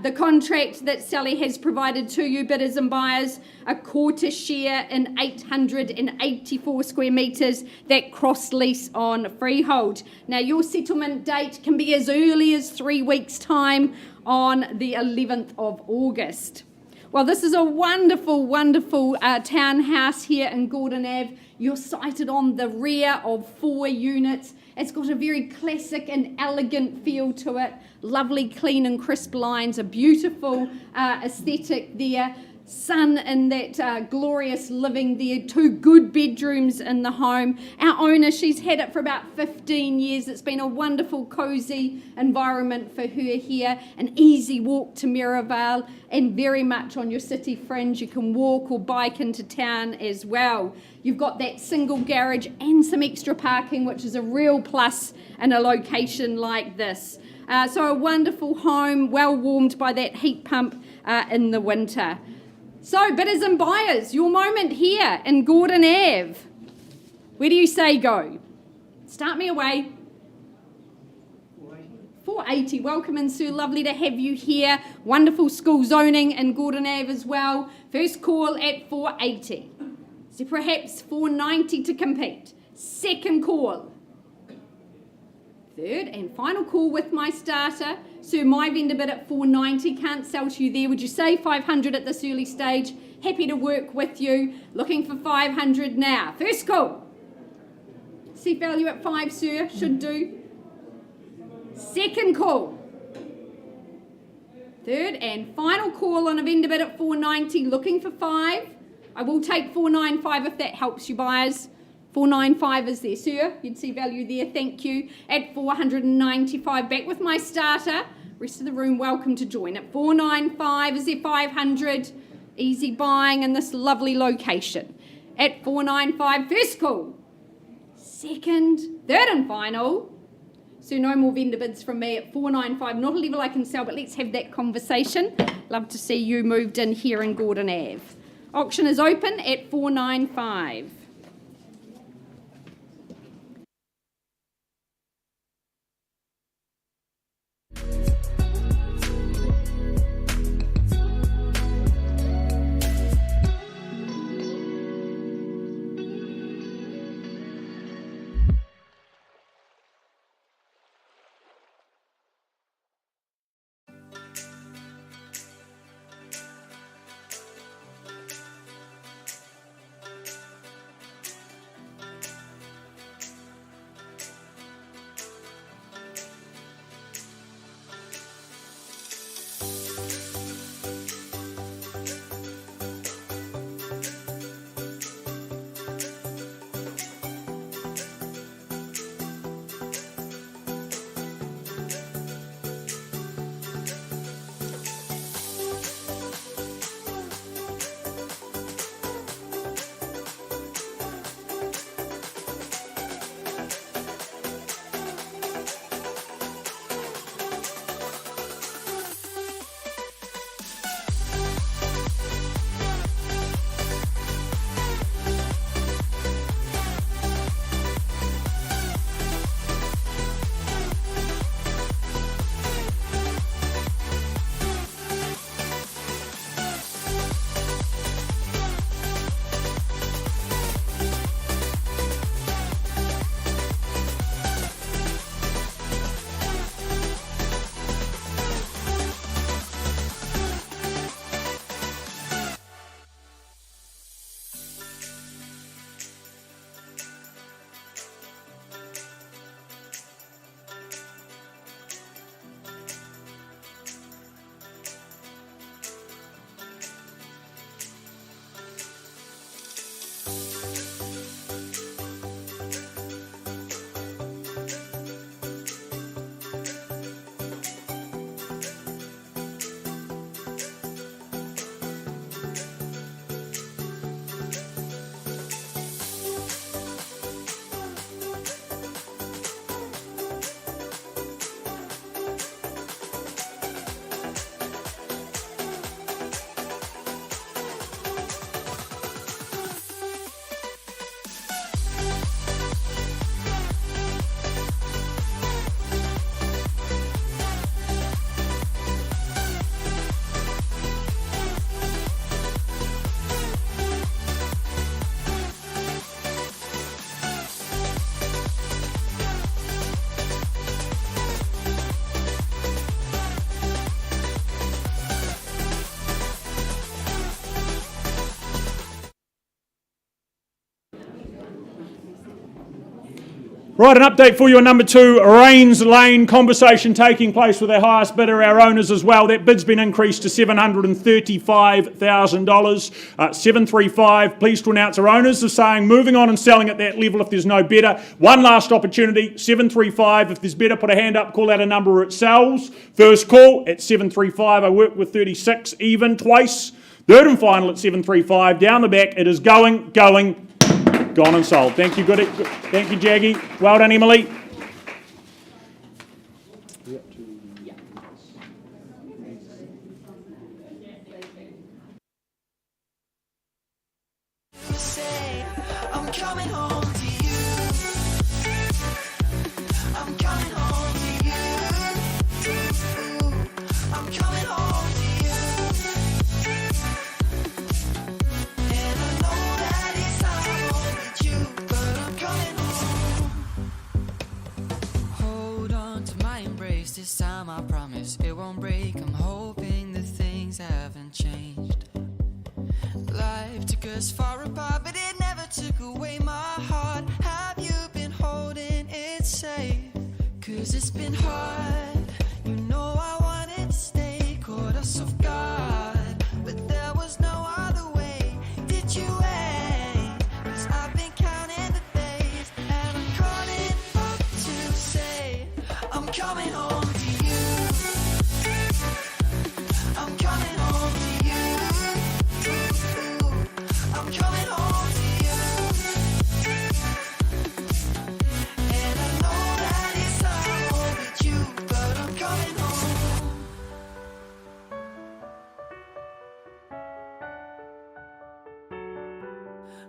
The contract that Sally has provided to you, bidders and buyers, a quarter share in 884 square metres, that cross lease on freehold. Now, your settlement date can be as early as 3 weeks' time on the 11th of August. Well, this is a wonderful townhouse here in Gordon Ave. You're sited on the rear of 4 units. It's got a very classic and elegant feel to it. Lovely, clean and crisp lines, a beautiful aesthetic there. Sun in that glorious living there. 2 good bedrooms in the home. Our owner, she's had it for about 15 years. It's been a wonderful, cosy environment for her here. An easy walk to Maryvale and very much on your city fringe. You can walk or bike into town as well. You've got that single garage and some extra parking, which is a real plus in a location like this. So a wonderful home, well warmed by that heat pump in the winter. So, bidders and buyers, your moment here in Gordon Ave. Where do you say go? Start me away. 480. Welcome in, sir. Lovely to have you here. Wonderful school zoning in Gordon Ave as well. First call at 480. So perhaps 490 to compete. Second call. Third and final call with my starter. Sir, my vendor bid at 490. Can't sell to you there. Would you say 500 at this early stage? Happy to work with you. Looking for 500 now. First call. See value at 5, sir. Should do. Second call. Third and final call on a vendor bid at 490. Looking for 5. I will take 495 if that helps you, buyers. 495 is there, sir. You'd see value there. Thank you. At 495, back with my starter. Rest of the room, welcome to join. At 495, is there 500? Easy buying in this lovely location. At 495, first call. Second, third and final. So no more vendor bids from me at 495. Not a level I can sell, but let's have that conversation. Love to see you moved in here in Gordon Ave. Auction is open at 495. Right, an update for you on number 2, Rains Lane. Conversation taking place with our highest bidder, our owners as well. That bid's been increased to $735,000. 735. Pleased to announce our owners are saying moving on and selling at that level if there's no bidder. One last opportunity, 735. If there's bidder, put a hand up, call out a number where it sells. First call at 735. I worked with 36 even twice. Third and final at 735. Down the back, it is going. Gone and sold. Thank you, Goody. Thank you, Jaggy. Well done, Emily. Say, I'm coming home to you. I'm coming home to you. I'm coming home to you. And I know that it's hard with you, but I'm coming home. Hold on to my embrace. This time I promise it won't break. I'm hoping that things haven't changed. Life took us far apart, but it never took away my heart. Have you been holding it safe? 'Cause it's been hard. You know I wanted to stay, caught us off guard, but there was no other way. Did you wait? 'Cause I've been counting the days, and I'm calling up to say I'm coming home to you. I'm coming home to you. I'm coming home to you. And I know that it's hard with you, but I'm coming home.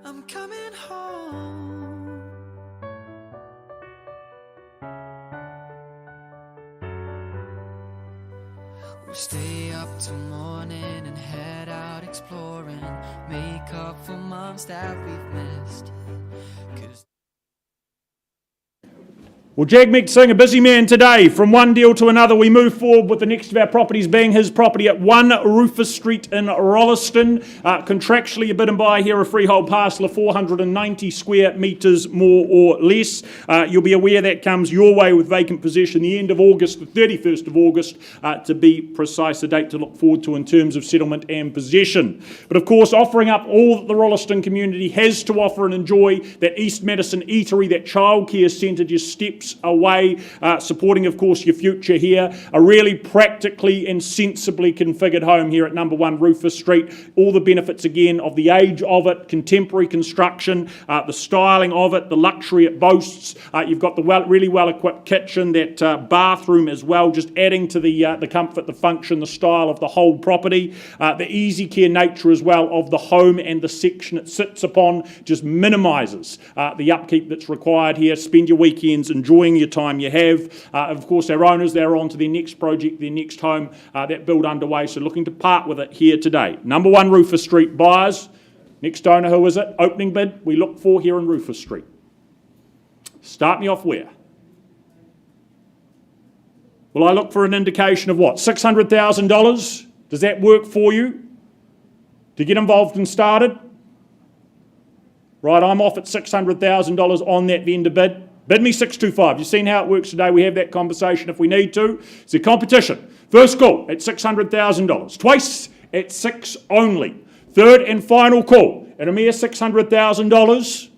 I'm coming home. We'll stay up till morning and head out exploring, make up for months that we've missed. 'Cause Well, Jagmeet Singh, a busy man today. From one deal to another, we move forward with the next of our properties being his property at 1 Rufus Street in Rolleston. Contractually, a bid and buy here, a freehold parcel of 490 square metres, more or less. You'll be aware that comes your way with vacant possession the end of August, the 31st of August, to be precise, a date to look forward to in terms of settlement and possession. But of course, offering up all that the Rolleston community has to offer and enjoy, that East Madison Eatery, that childcare centre just steps away, supporting of course your future here. A really practically and sensibly configured home here at number 1 Rufus Street. All the benefits again of the age of it, contemporary construction, the styling of it, the luxury it boasts. You've got the really well equipped kitchen, that bathroom as well, just adding to the comfort, the function, the style of the whole property. The easy care nature as well of the home and the section it sits upon just minimises the upkeep that's required here. Spend your weekends enjoying your time you have. Of course, our owners, they're on to their next project, their next home, that build underway, so looking to part with it here today. Number 1 Rufus Street buyers. Next owner, who is it? Opening bid we look for here in Rufus Street. Start me off where? Well, I look for an indication of what? $600,000? Does that work for you to get involved and started? Right, I'm off at $600,000 on that vendor bid. Bid me 625. You've seen how it works today. We have that conversation if we need to. It's a competition. First call at $600,000. Twice at 6 only. Third and final call at a mere $600,000.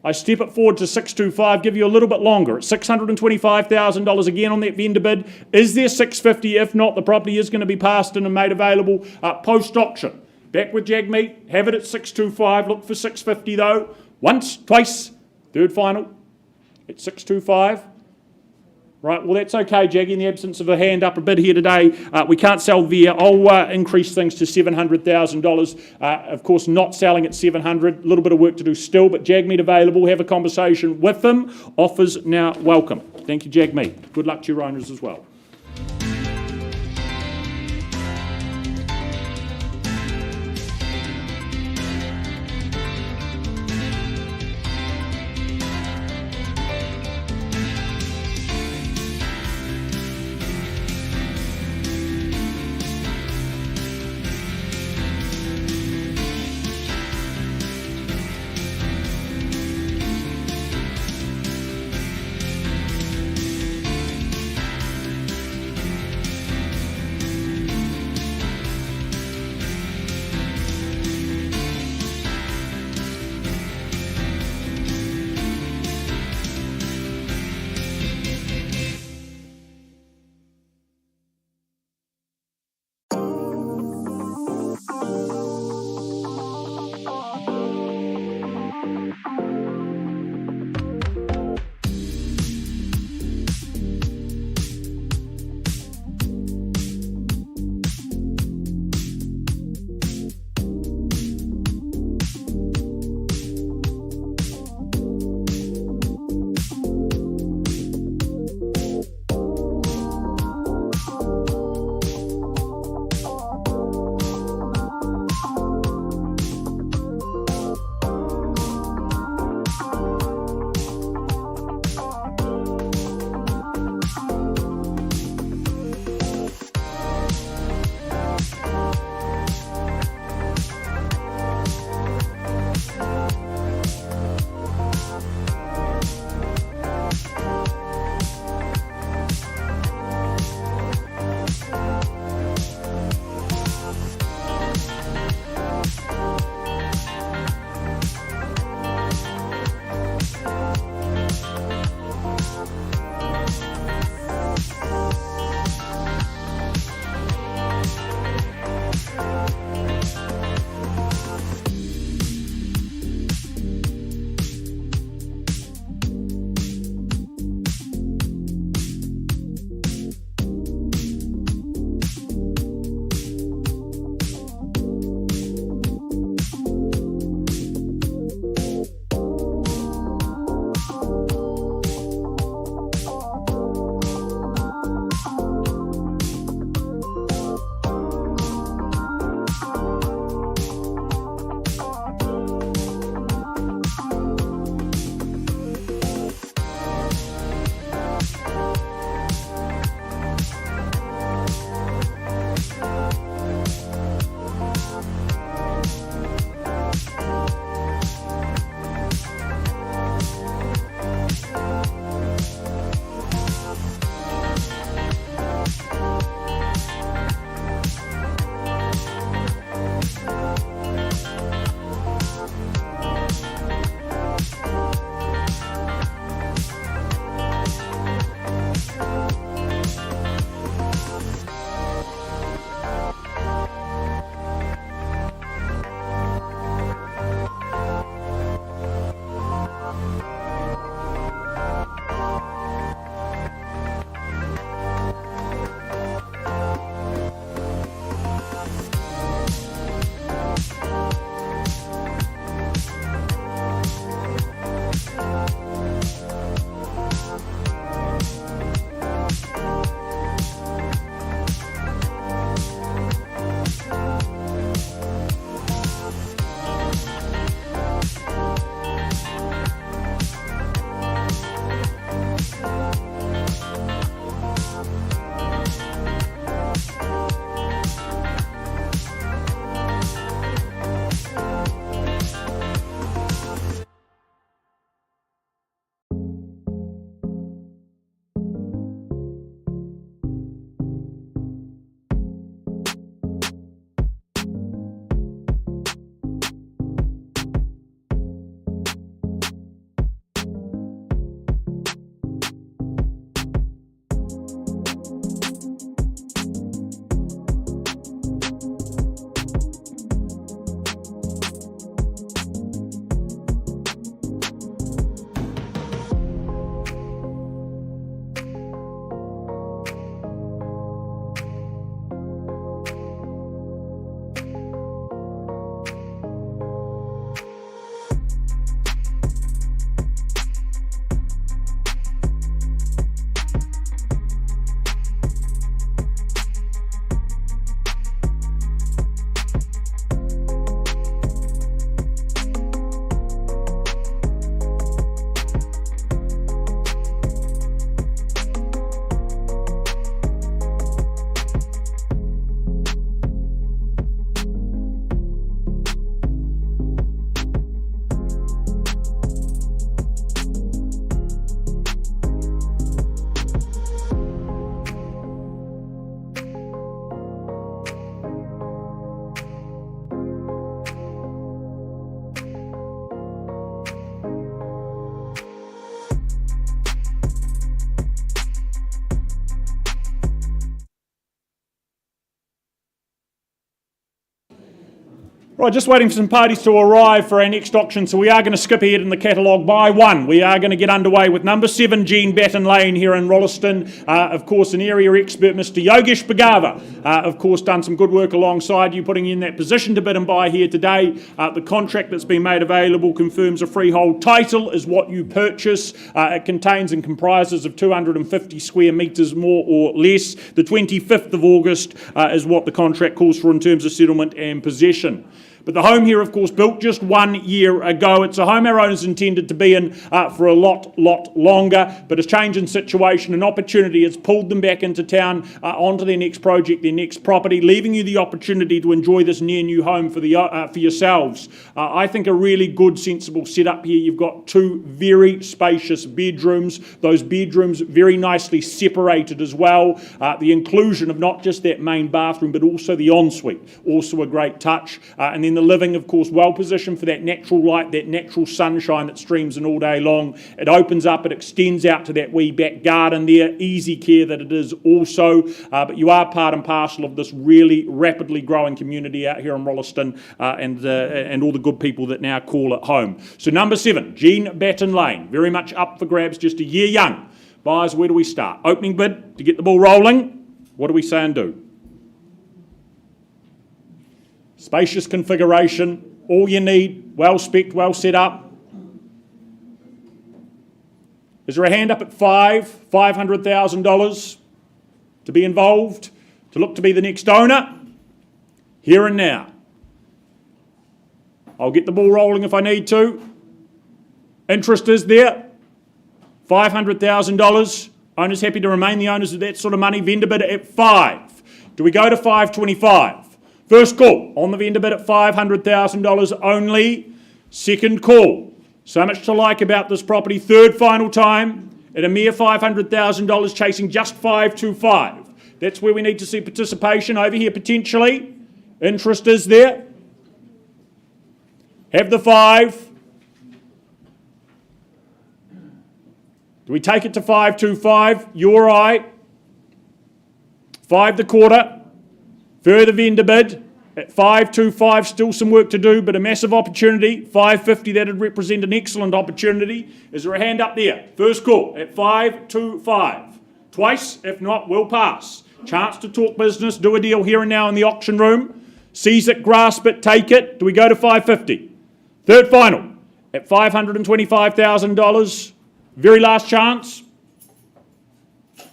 I step it forward to 625, give you a little bit longer at $625,000 again on that vendor bid. Is there 650? If not, the property is going to be passed in and made available post-auction. Back with Jagmeet, have it at 625, look for 650 though. Once, twice, third final at 625. Right, well that's okay, Jaggy, in the absence of a hand up a bid here today. We can't sell there. I'll increase things to $700,000. Of course, not selling at $700,000. A little bit of work to do still, but Jagmeet available. Have a conversation with them. Offers now welcome. Thank you, Jagmeet. Good luck to your owners as well. Right, just waiting for some parties to arrive for our next auction, so we are going to skip ahead in the catalogue by one. We are going to get underway with number 7, Jean Batten Lane here in Rolleston. Of course, an area expert, Mr. Yogesh Bhagava, of course, done some good work alongside you, putting you in that position to bid and buy here today. The contract that's been made available confirms a freehold title is what you purchase. It contains and comprises of 250 square metres more or less. The 25th of August is what the contract calls for in terms of settlement and possession. But the home here, of course, built just 1 year ago. It's a home our owners intended to be in for a lot longer, but a change in situation, an opportunity has pulled them back into town onto their next project, their next property, leaving you the opportunity to enjoy this near new home for yourselves. I think a really good, sensible setup here. You've got 2 very spacious bedrooms, those bedrooms very nicely separated as well. The inclusion of not just that main bathroom, but also the ensuite, also a great touch. And then the living, of course, well positioned for that natural light, that natural sunshine that streams in all day long. It opens up, it extends out to that wee back garden there, easy care that it is also, but you are part and parcel of this really rapidly growing community out here in Rolleston and all the good people that now call it home. So number 7, Jean Batten Lane, very much up for grabs, just a year young. Buyers, where do we start? Opening bid to get the ball rolling. What do we say and do? Spacious configuration, all you need, well spec'd, well set up. Is there a hand up at $500,000 to be involved, to look to be the next owner? Here and now. I'll get the ball rolling if I need to. Interest is there. $500,000. Owners happy to remain the owners of that sort of money. Vendor bid at 5. Do we go to 525? First call on the vendor bid at $500,000 only. Second call. So much to like about this property. Third final time at a mere $500,000, chasing just 525. That's where we need to see participation over here potentially. Interest is there. Have the 5. Do we take it to 525? You or I? 5 the quarter. Further vendor bid at 525, still some work to do, but a massive opportunity. 550, that'd represent an excellent opportunity. Is there a hand up there? First call at 525. Twice, if not, we'll pass. Chance to talk business, do a deal here and now in the auction room. Seize it, grasp it, take it. Do we go to 550? Third final at $525,000. Very last chance.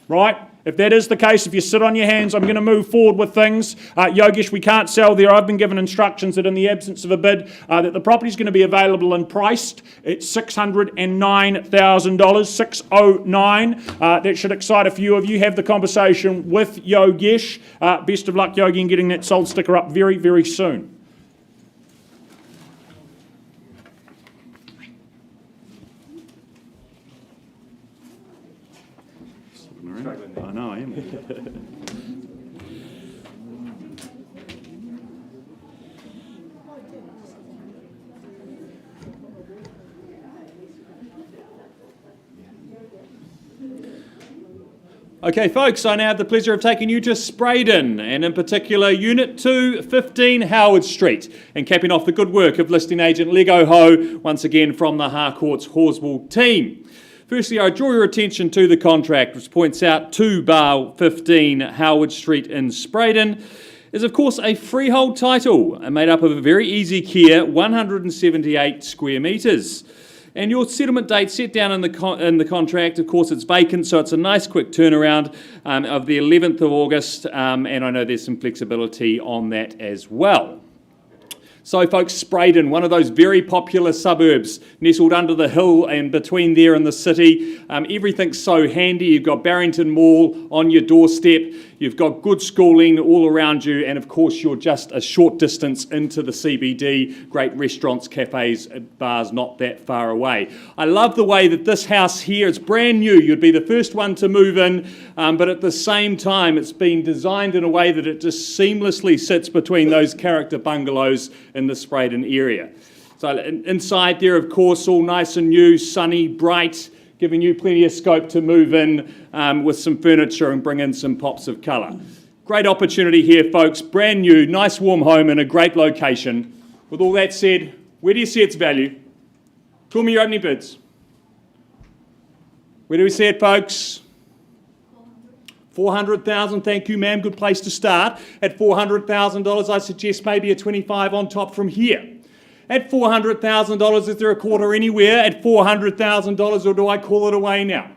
Right? If that is the case, if you sit on your hands, I'm going to move forward with things. Yogesh, we can't sell there. I've been given instructions that in the absence of a bid, that the property is going to be available and priced at $609,000, 609. That should excite a few of you. Have the conversation with Yogesh. Best of luck, Yogi, in getting that sold sticker up very, very soon. I know, I am. Okay, folks, I now have the pleasure of taking you to Spraydon, and in particular Unit 2, 15 Howard Street, and capping off the good work of listing agent Lego Ho, once again from the Harcourts Horswell team. Firstly, I draw your attention to the contract, which points out 2/15 Howard Street in Spraydon is, of course, a freehold title made up of a very easy care 178 square metres. And your settlement date set down in the contract, of course, it's vacant, so it's a nice quick turnaround of the 11th of August, and I know there's some flexibility on that as well. So folks, Spraydon, one of those very popular suburbs nestled under the hill and between there and the city. Everything's so handy. You've got Barrington Mall on your doorstep. You've got good schooling all around you. And of course, you're just a short distance into the CBD. Great restaurants, cafes, bars not that far away. I love the way that this house here, it's brand new. You'd be the first one to move in. But at the same time, it's been designed in a way that it just seamlessly sits between those character bungalows in the Spraydon area. So inside there, of course, all nice and new, sunny, bright, giving you plenty of scope to move in with some furniture and bring in some pops of colour. Great opportunity here, folks. Brand new, nice warm home in a great location. With all that said, where do you see its value? Call me your opening bids. Where do we see it, folks? 400,000, thank you, ma'am. Good place to start. At $400,000, I suggest maybe a 25 on top from here. At $400,000, is there a quarter anywhere at $400,000, or do I call it away now?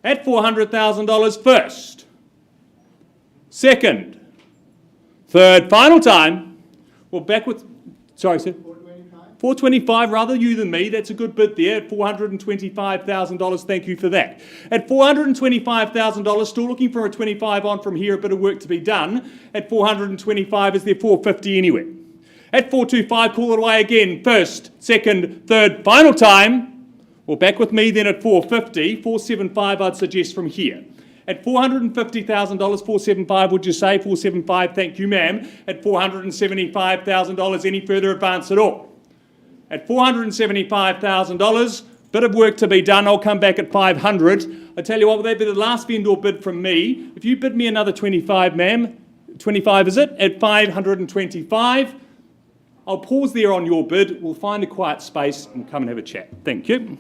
At $400,000 first. Second. Third, final time. Well, back with, sorry, sir. 425, rather you than me. That's a good bid there at $425,000. Thank you for that. At $425,000, still looking for a 25 on from here, a bit of work to be done. At 425, is there 450 anywhere? At 425, call it away again. First, second, third, final time. Well, back with me then at 450. 475, I'd suggest from here. At $450,000, 475, would you say? 475, thank you, ma'am. At $475,000, any further advance at all? At $475,000, bit of work to be done. I'll come back at 500. I tell you what, that'd be the last vendor bid from me. If you bid me another 25, ma'am, 25 is it? At 525, I'll pause there on your bid. We'll find a quiet space and come and have a chat. Thank you.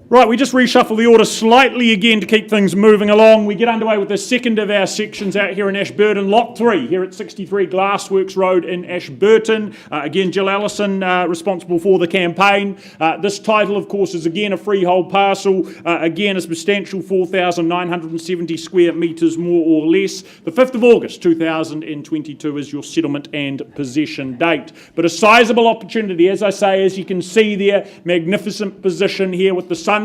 Right, we just reshuffle the order slightly again to keep things moving along. We get underway with the second of our sections out here in Ashburton, Lot 3, here at 63 Glassworks Road in Ashburton. Again, Jill Allison responsible for the campaign. This title, of course, is again a freehold parcel. Again, a substantial 4,970 square metres, more or less. The 5th of August 2022 is your settlement and possession date. But a sizable opportunity, as I say, as you can see there, magnificent position here with the sunshine,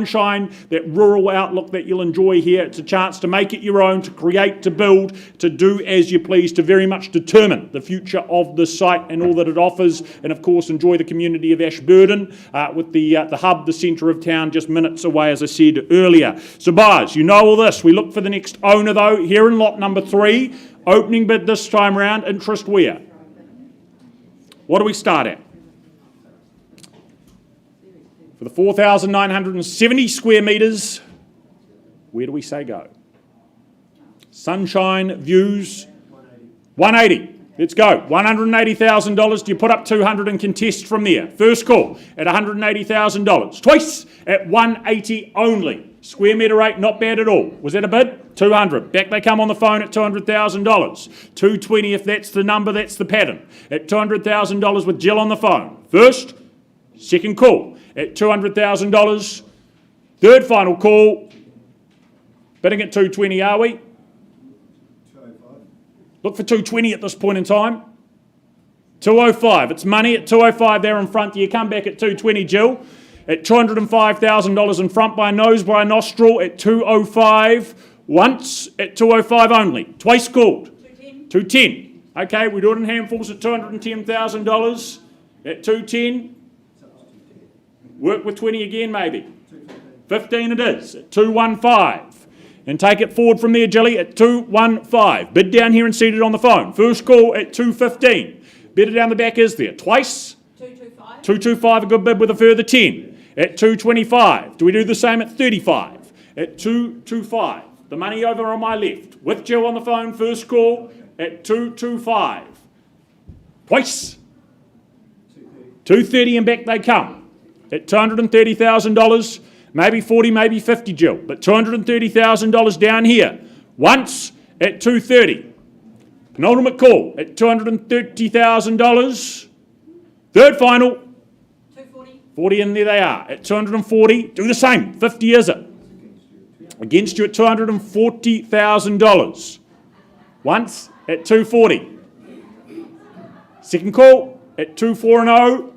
that rural outlook that you'll enjoy here. It's a chance to make it your own, to create, to build, to do as you please, to very much determine the future of the site and all that it offers, and of course enjoy the community of Ashburton with the hub, the centre of town, just minutes away, as I said earlier. So buyers, you know all this. We look for the next owner though, here in lot number 3, opening bid this time round, interest where? What do we start at? For the 4,970 square metres, where do we say go? Sunshine, views, 180. Let's go. $180,000. Do you put up 200 and contest from there? First call at $180,000. Twice at 180 only. Square metre rate, not bad at all. Was that a bid? 200. Back they come on the phone at $200,000. 220 if that's the number, that's the pattern. At $200,000 with Jill on the phone. First, second call at $200,000. Third final call. Bidding at 220, are we? 205. Look for 220 at this point in time. 205. It's money at 205 there in front. You come back at 220, Jill. At $205,000 in front by a nose, by a nostril at 205. Once at 205 only. Twice called. 210. Okay, we do it in handfuls at $210,000. At 210. Work with 20 again, maybe. 15 it is, at 215. And take it forward from there, Jilly, at 215. Bid down here and seated on the phone. First call at 215. Bidder down the back is there. Twice? 225. 225, a good bid with a further 10. At 225. Do we do the same at 35? At 225. The money over on my left. With Jill on the phone, first call at 225. Twice? 230 and back they come. At $230,000, maybe 40, maybe 50, Jill, but $230,000 down here. Once at 230. Penultimate call at $230,000. Third final. 240. 40 and there they are. At 240, do the same. 50 is it? Against you at $240,000. Once at 240. Second call at 240.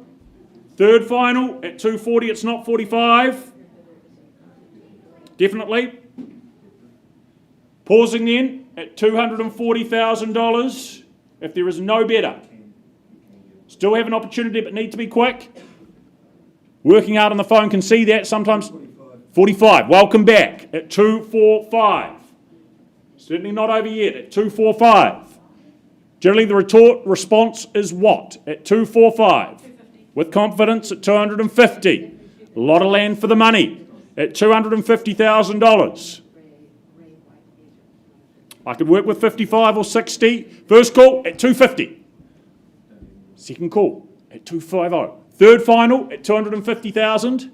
Third final at 240, it's not 45. Definitely. Pausing then at $240,000 if there is no better. Still have an opportunity but need to be quick. Working out on the phone can see that sometimes. 45. Welcome back at 245. Certainly not over yet at 245. Generally the retort response is what? At 245. With confidence at 250. A lot of land for the money at $250,000. I could work with 55 or 60. First call at 250. Second call at 250. Third final at 250,000.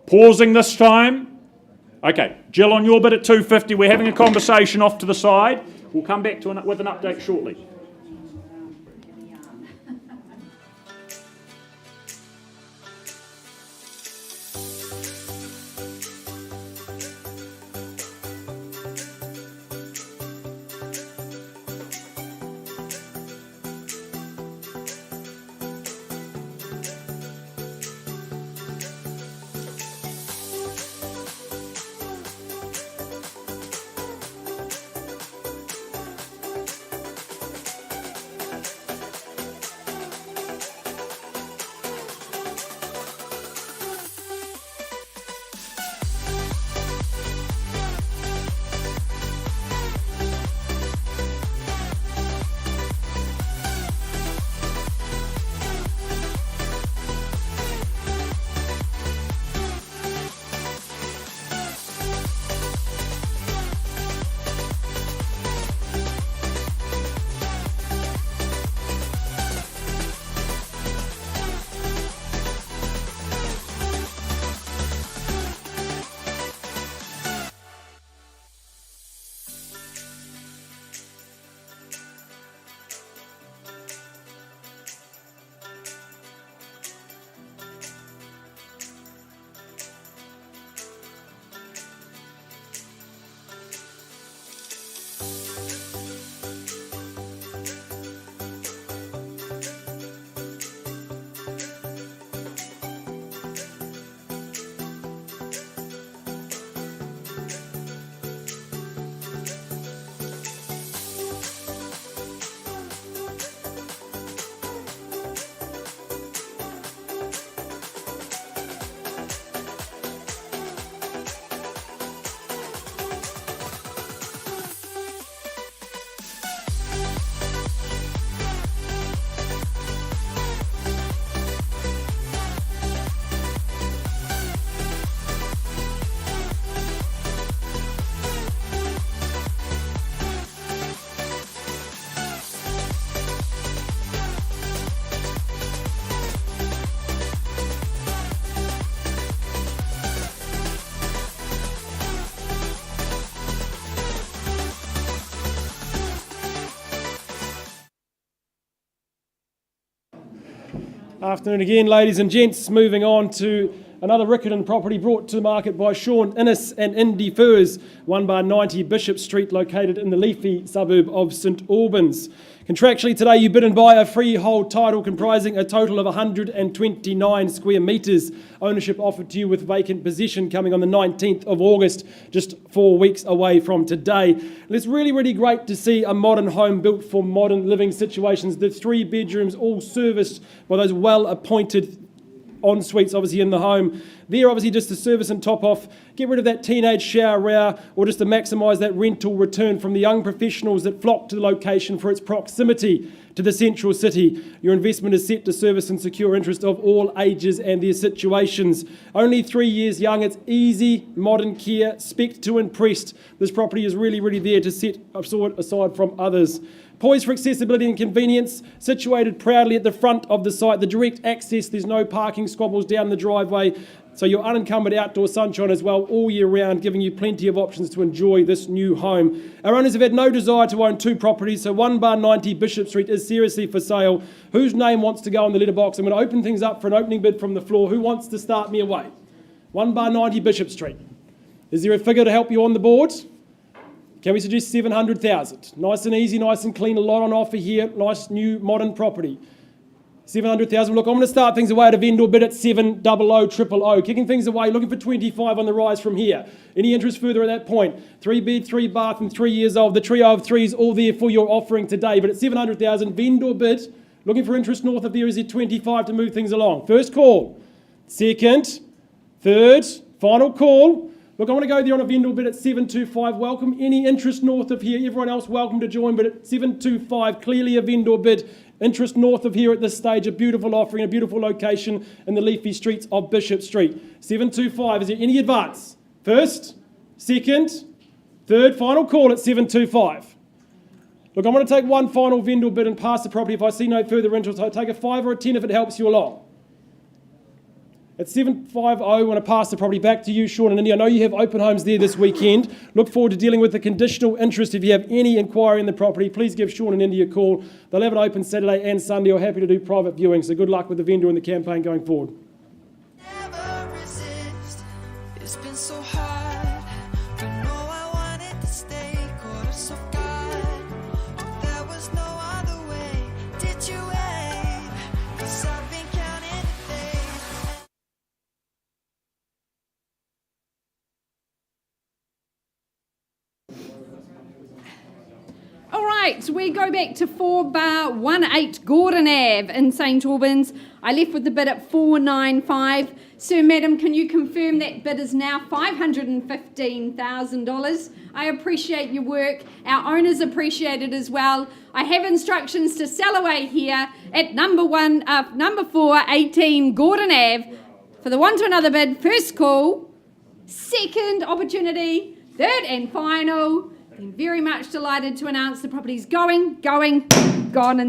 Pausing this time. Okay, Jill on your bid at 250. We're having a conversation off to the side. We'll come back with an update shortly. Afternoon again, ladies and gents. Moving on to another Riccarton property brought to the market by Sean Innes and Indy Furs, 1/90 Bishop Street, located in the leafy suburb of St Albans. Contractually today, you bid and buy a freehold title comprising a total of 129 square metres. Ownership offered to you with vacant possession coming on the 19th of August, just 4 weeks away from today. And it's really, really great to see a modern home built for modern living situations. The 3 bedrooms all serviced by those well-appointed en suites obviously in the home. They're obviously just to service and top off, get rid of that teenage shower row, or just to maximise that rental return from the young professionals that flock to the location for its proximity to the central city. Your investment is set to service and secure interest of all ages and their situations. Only 3 years young, it's easy, modern care, spec to impress. This property is really, really there to set aside from others. Poised for accessibility and convenience, situated proudly at the front of the site, the direct access, there's no parking squabbles down the driveway, so you're unencumbered outdoor sunshine as well all year round, giving you plenty of options to enjoy this new home. Our owners have had no desire to own 2 properties, so 1/90 Bishop Street is seriously for sale. Whose name wants to go on the letterbox? I'm going to open things up for an opening bid from the floor. Who wants to start me away? 1/90 Bishop Street. Is there a figure to help you on the board? Can we suggest 700,000? Nice and easy, nice and clean, a lot on offer here. Nice new modern property. 700,000. Look, I'm going to start things away at a vendor bid at 700,000. Kicking things away, looking for 25 on the rise from here. Any interest further at that point? 3 bed, 3 bath and 3 years old. The trio of 3s all there for your offering today. But at 700,000, vendor bid, looking for interest north of there is at 25 to move things along. First call. Second. Third. Final call. Look, I want to go there on a vendor bid at 725. Welcome any interest north of here. Everyone else welcome to join, but at 725, clearly a vendor bid. Interest north of here at this stage, a beautiful offering, a beautiful location in the leafy streets of Bishop Street. 725, is there any advance? First, second, third, final call at 725. Look, I'm going to take one final vendor bid and pass the property if I see no further interest. I'll take a 5 or a 10 if it helps you along. At 750, I want to pass the property back to you, Sean and Indy. I know you have open homes there this weekend. Look forward to dealing with the conditional interest. If you have any inquiry in the property, please give Sean and Indy a call. They'll have it open Saturday and Sunday. We're happy to do private viewing. So good luck with the vendor and the campaign going forward. Never resist. It's been so hard. You know I wanted to stay, caught us off guard. If there was no other way, did you wait? 'Cause I've been counting the days. All right, we go back to 4/18 Gordon Ave in St Albans. I left with the bid at 495. Sir, madam, can you confirm that bid is now $515,000? I appreciate your work. Our owners appreciate it as well. I have instructions to sell away here at number 418 Gordon Ave. For the one to another bid, first call, second opportunity, third and final. I'm very much delighted to announce the property's gone and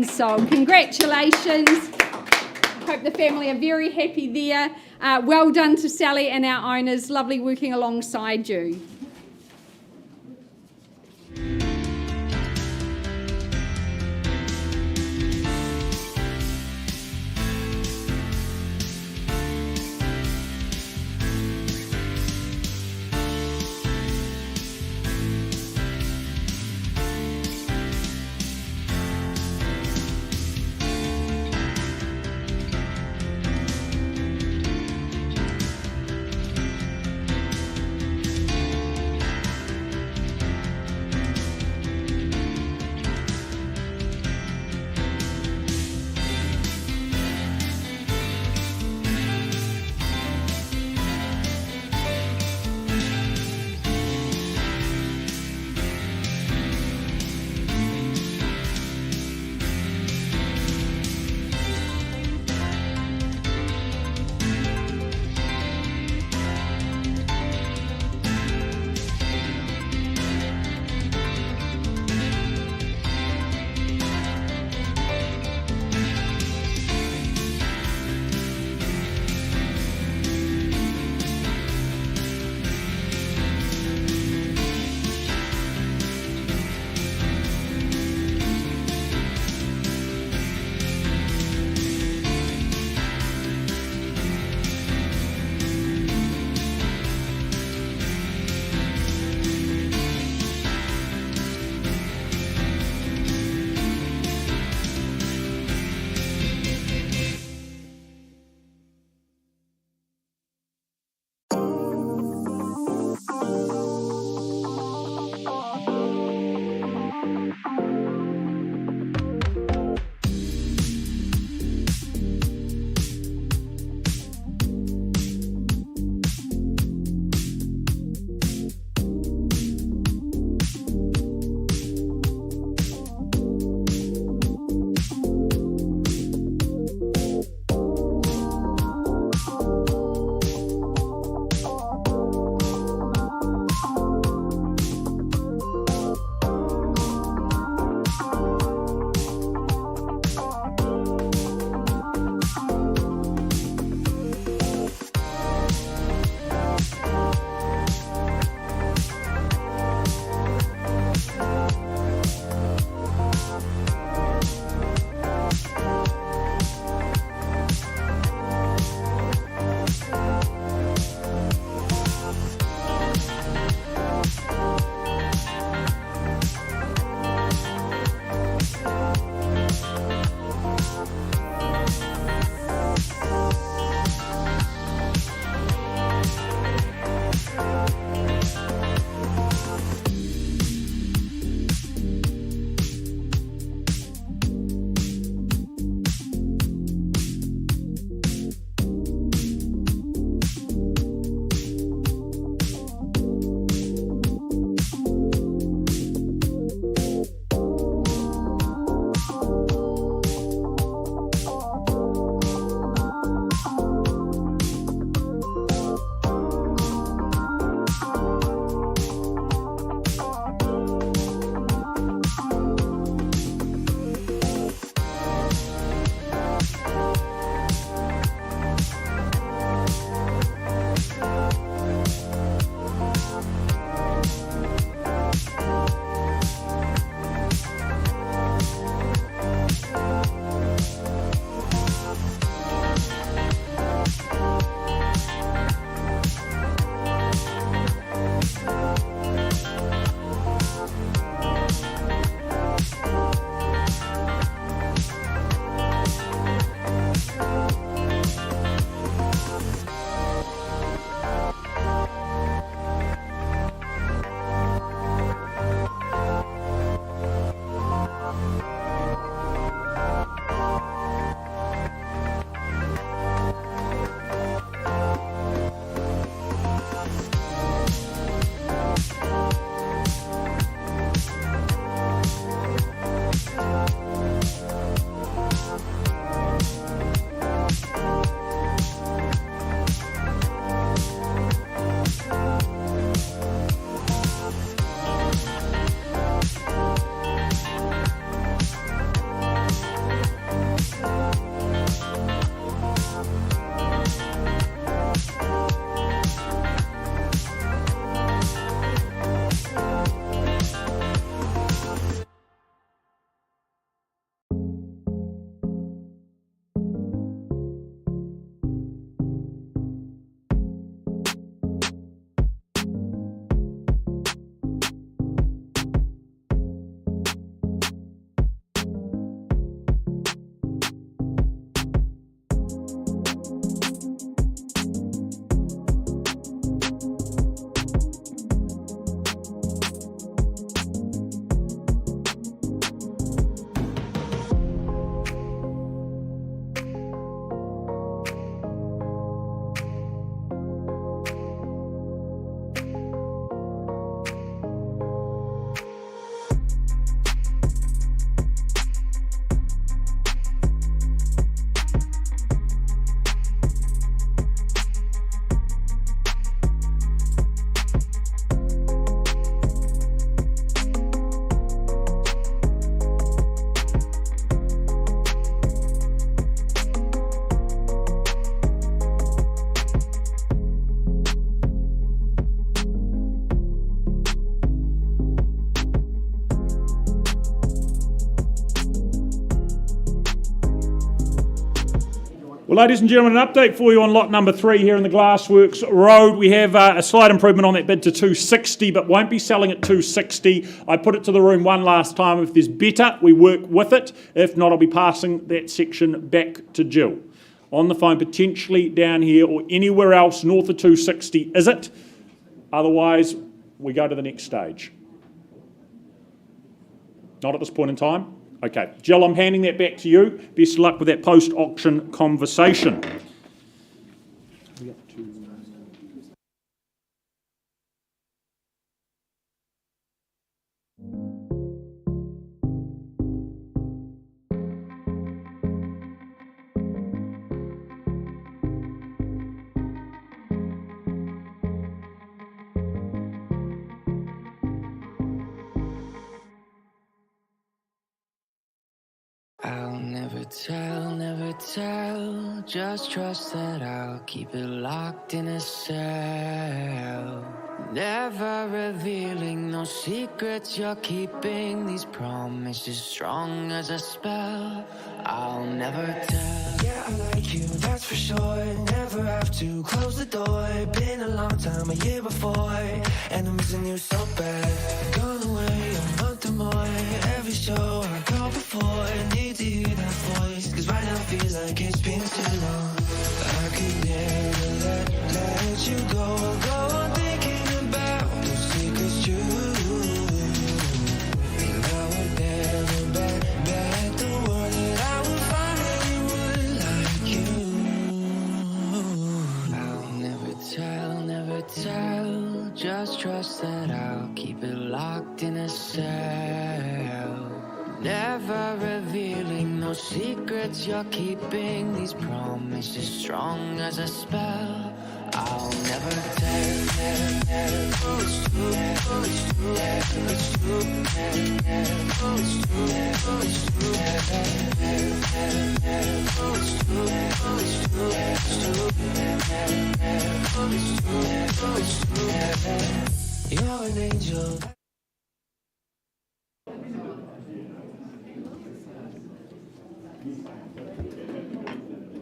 sold. Congratulations. I hope the family are very happy there. Well done to Sally and our owners. Lovely working alongside you. Well, ladies and gentlemen, an update for you on lot number 3 here in the Glassworks Road. We have a slight improvement on that bid to 260, but won't be selling at 260. I put it to the room one last time. If there's better, we work with it. If not, I'll be passing that section back to Jill. On the phone, potentially down here or anywhere else north of 260, is it? Otherwise, we go to the next stage. Not at this point in time? Okay. Jill, I'm handing that back to you. Best of luck with that post-auction conversation. I'll never tell, just trust that I'll keep it locked in a cell. Never revealing no secrets you're keeping, these promises strong as a spell. I'll never tell. Yeah, I like you, that's for sure. Never have to close the door. Been a long time, a year before, and I'm missing you so bad. Gone away a month or more. Every show I go before, need to hear that voice, cause right now feels like it's been too long. I could never let you go on thinking about those secrets true. And I would never bet the world that I would find anyone like you. I'll never tell, just trust that I'll keep it locked in a cell. Never revealing no secrets you're keeping, these promises strong as a spell. I'll never tell. It's true, it's true, it's true, it's true, it's true, you're an angel.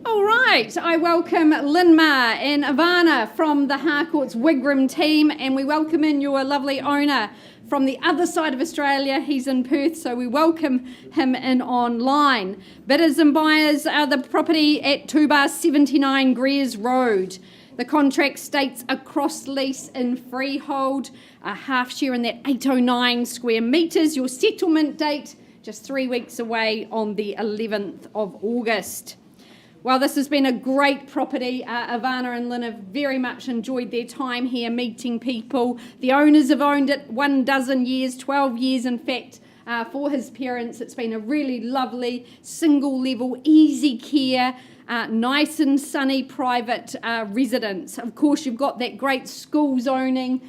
All right, I welcome Linmar and Ivana from the Harcourts Wigram team, and we welcome in your lovely owner from the other side of Australia. He's in Perth, so we welcome him in online. Bidders and buyers are the property at 2/79 Greers Road. The contract states a cross lease in freehold, a half share in that 809 square metres. Your settlement date just 3 weeks away on the 11th of August. Well, this has been a great property. Ivana and Lynn have very much enjoyed their time here meeting people. The owners have owned it 12 years, 12 years in fact, for his parents. It's been a really lovely, single level, easy care, nice and sunny private residence. Of course, you've got that great school zoning,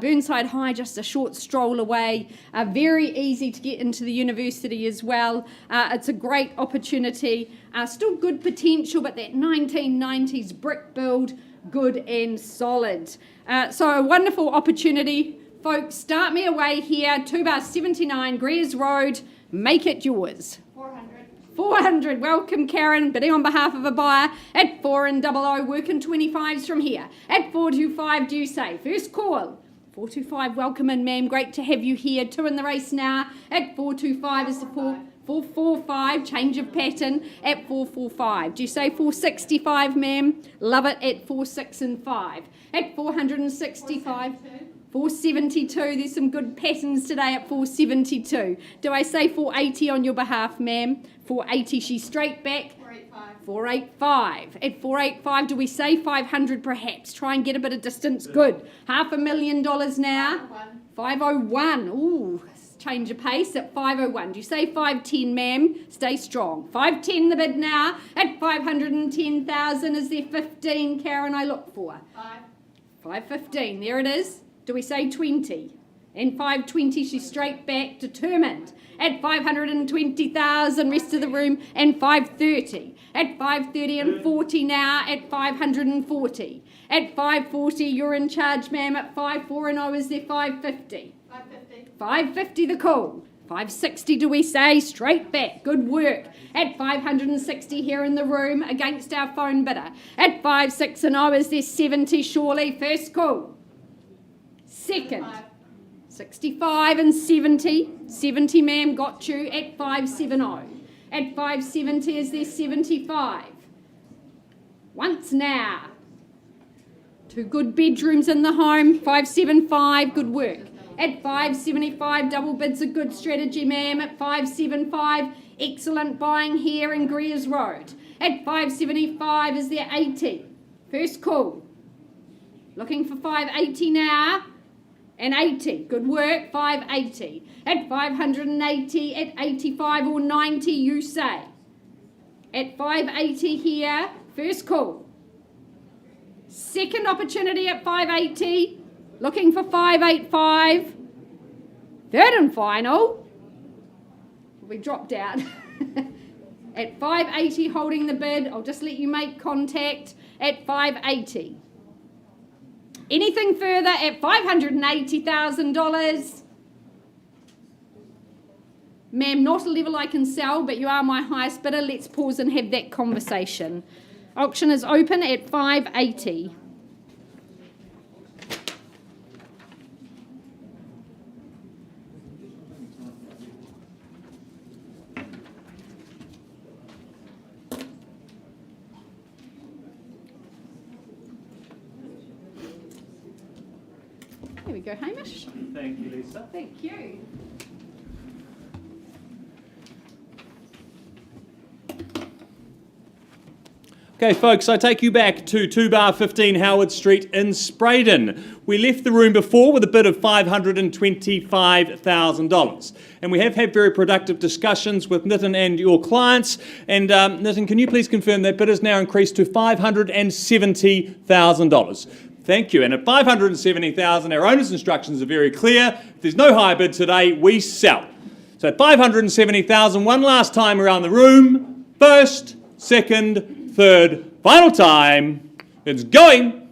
Burnside High just a short stroll away, very easy to get into the university as well. It's a great opportunity, still good potential, but that 1990s brick build, good and solid. So a wonderful opportunity. Folks, start me away here, 2/79 Greers Road, make it yours. 400, welcome Karen, bidding on behalf of a buyer at 4 and 00, working 25s from here. At 425, do you say? First call. 425, welcome in ma'am, great to have you here. 2 in the race now. At 425 is the 445, change of pattern at 445. Do you say 465 ma'am? Love it at 46 and 5. At 465. 472, there's some good patterns today at 472. Do I say 480 on your behalf, ma'am? 480, she's straight back. 485. At 485, do we say 500 perhaps? Try and get a bit of distance. Good. $500,000 now. 501. Ooh, change of pace at 501. Do you say 510, ma'am? Stay strong. 510 the bid now. At 510,000 is there 15, Karen, I look for? 515, there it is. Do we say 20? And 520, she's straight back, determined. At 520,000, rest of the room, and 530. At 530 and 40 now, at 540. At 540, you're in charge, ma'am. At 54 and I was there 550. 550 the call. 560 do we say? Straight back. Good work. At 560 here in the room against our phone bidder. At 560 is there 70 surely? First call. Second. 65 and 70. 70 ma'am got you at 570. At 570 is there 75. Once now. 2 good bedrooms in the home. 575, good work. At 575, double bid's a good strategy, ma'am. At 575, excellent buying here in Greers Road. At 575 is there 80. First call. Looking for 580 now. And 80. Good work. 580. At 580, at 85 or 90, you say. At 580 here. First call. Second opportunity at 580. Looking for 585. Third and final. We dropped out. At 580 holding the bid. I'll just let you make contact at 580. Anything further at $580,000? Ma'am, not a level I can sell, but you are my highest bidder. Let's pause and have that conversation. Auction is open at 580. There we go, Hamish. Thank you, Lisa. Thank you. Okay, folks, I take you back to 2 bar 15 Howard Street in Spraydon. We left the room before with a bid of $525,000. And we have had very productive discussions with Nitin and your clients. And Nitin, can you please confirm that bid is now increased to $570,000? Thank you. And at $570,000, our owner's instructions are very clear. If there's no higher bid today, we sell. So at $570,000, one last time around the room. First, second, third, final time. It's going,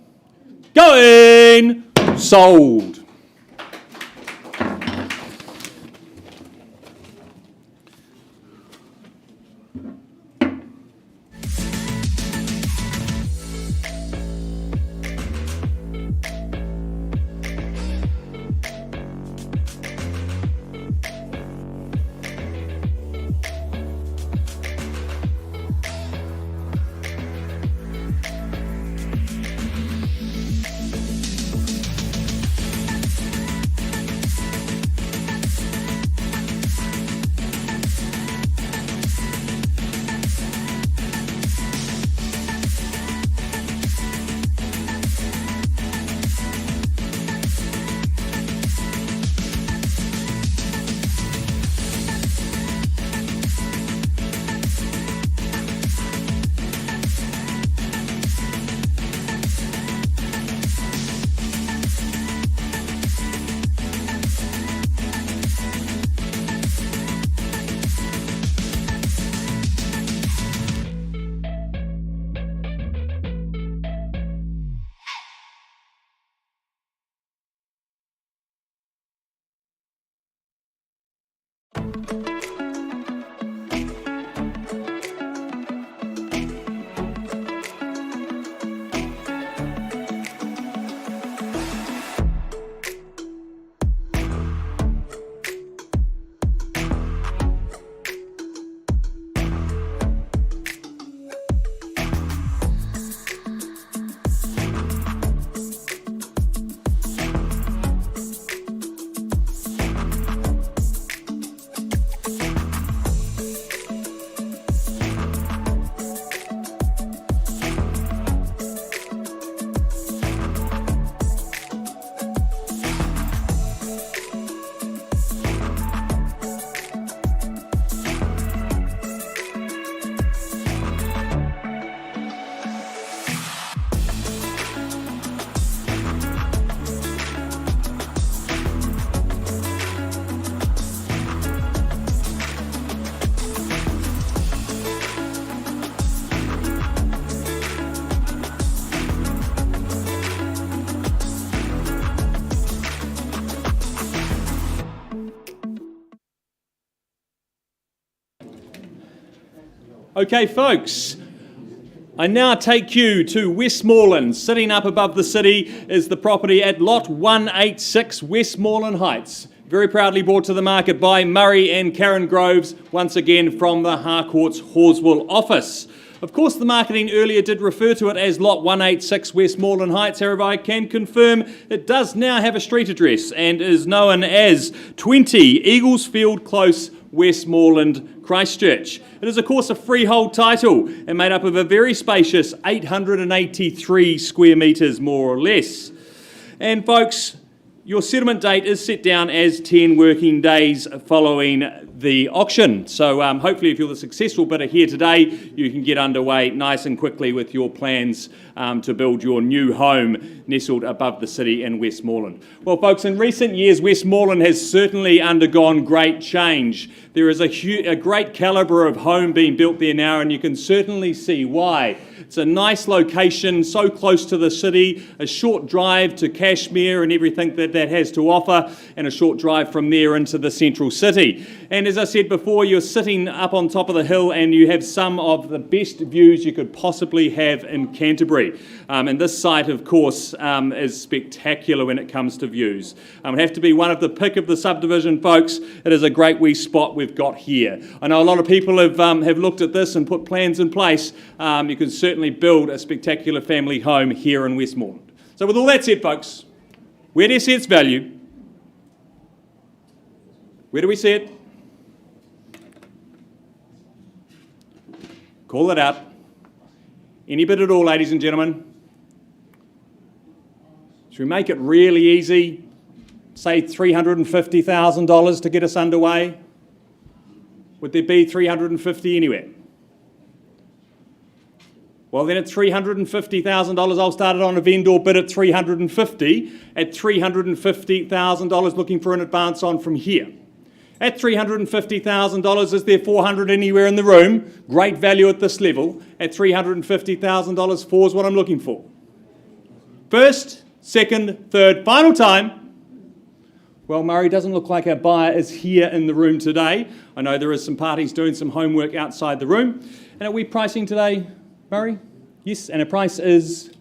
sold. Okay, folks. I now take you to Westmoreland. Sitting up above the city is the property at Lot 186 Westmoreland Heights. Very proudly brought to the market by Murray and Karen Groves, once again from the Harcourts Horswell office. Of course, the marketing earlier did refer to it as Lot 186 Westmoreland Heights. However, I can confirm it does now have a street address and is known as 20 Eaglesfield Close, Westmoreland, Christchurch. It is, of course, a freehold title and made up of a very spacious 883 square metres, more or less. And folks, your settlement date is set down as 10 working days following the auction. So hopefully if you're the successful bidder here today, you can get underway nice and quickly with your plans to build your new home nestled above the city in Westmoreland. Well, folks, in recent years, Westmoreland has certainly undergone great change. There is a great calibre of home being built there now, and you can certainly see why. It's a nice location, so close to the city, a short drive to Cashmere and everything that has to offer, and a short drive from there into the central city. And as I said before, you're sitting up on top of the hill and you have some of the best views you could possibly have in Canterbury. And this site, of course, is spectacular when it comes to views. It have to be one of the pick of the subdivision, folks. It is a great wee spot we've got here. I know a lot of people have looked at this and put plans in place. You can certainly build a spectacular family home here in Westmoreland. So with all that said, folks, where do you see its value? Where do we see it? Call it out. Any bid at all, ladies and gentlemen. Should we make it really easy? Say $350,000 to get us underway? Would there be $350 anywhere? Well, then at $350,000, I'll start it on a vendor bid at $350,000. At $350,000, looking for an advance on from here. At $350,000, is there $400 anywhere in the room? Great value at this level. At $350,000, 4 is what I'm looking for. First, second, third, final time. Well, Murray, doesn't look like our buyer is here in the room today. I know there is some parties doing some homework outside the room. And are we pricing today, Murray? Yes, and our price is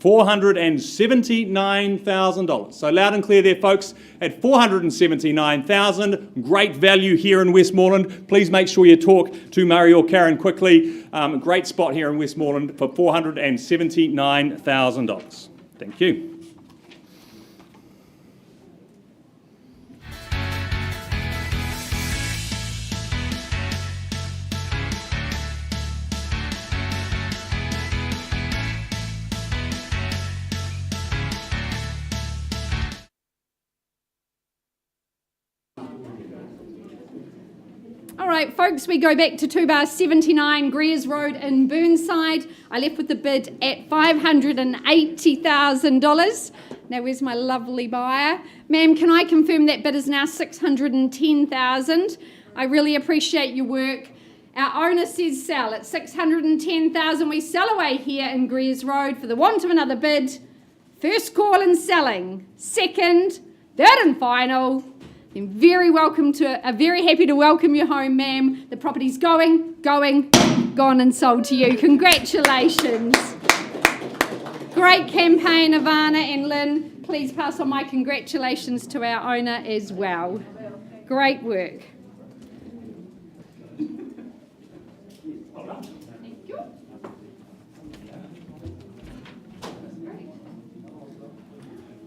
$479,000. So loud and clear there, folks, at $479,000. Great value here in Westmoreland. Please make sure you talk to Murray or Karen quickly. Great spot here in Westmoreland for $479,000. Thank you. All right, folks, we go back to 2 bar 79 Greers Road in Burnside. I left with the bid at $580,000. Now, where's my lovely buyer? Ma'am, can I confirm that bid is now $610,000? I really appreciate your work. Our owner says sell at $610,000. We sell away here in Greers Road for the want of another bid. First call and selling. Second, third and final. I'm very happy to welcome you home, ma'am. The property's gone and sold to you. Congratulations. Great campaign, Ivana and Lynn. Please pass on my congratulations to our owner as well. Great work. Thank you.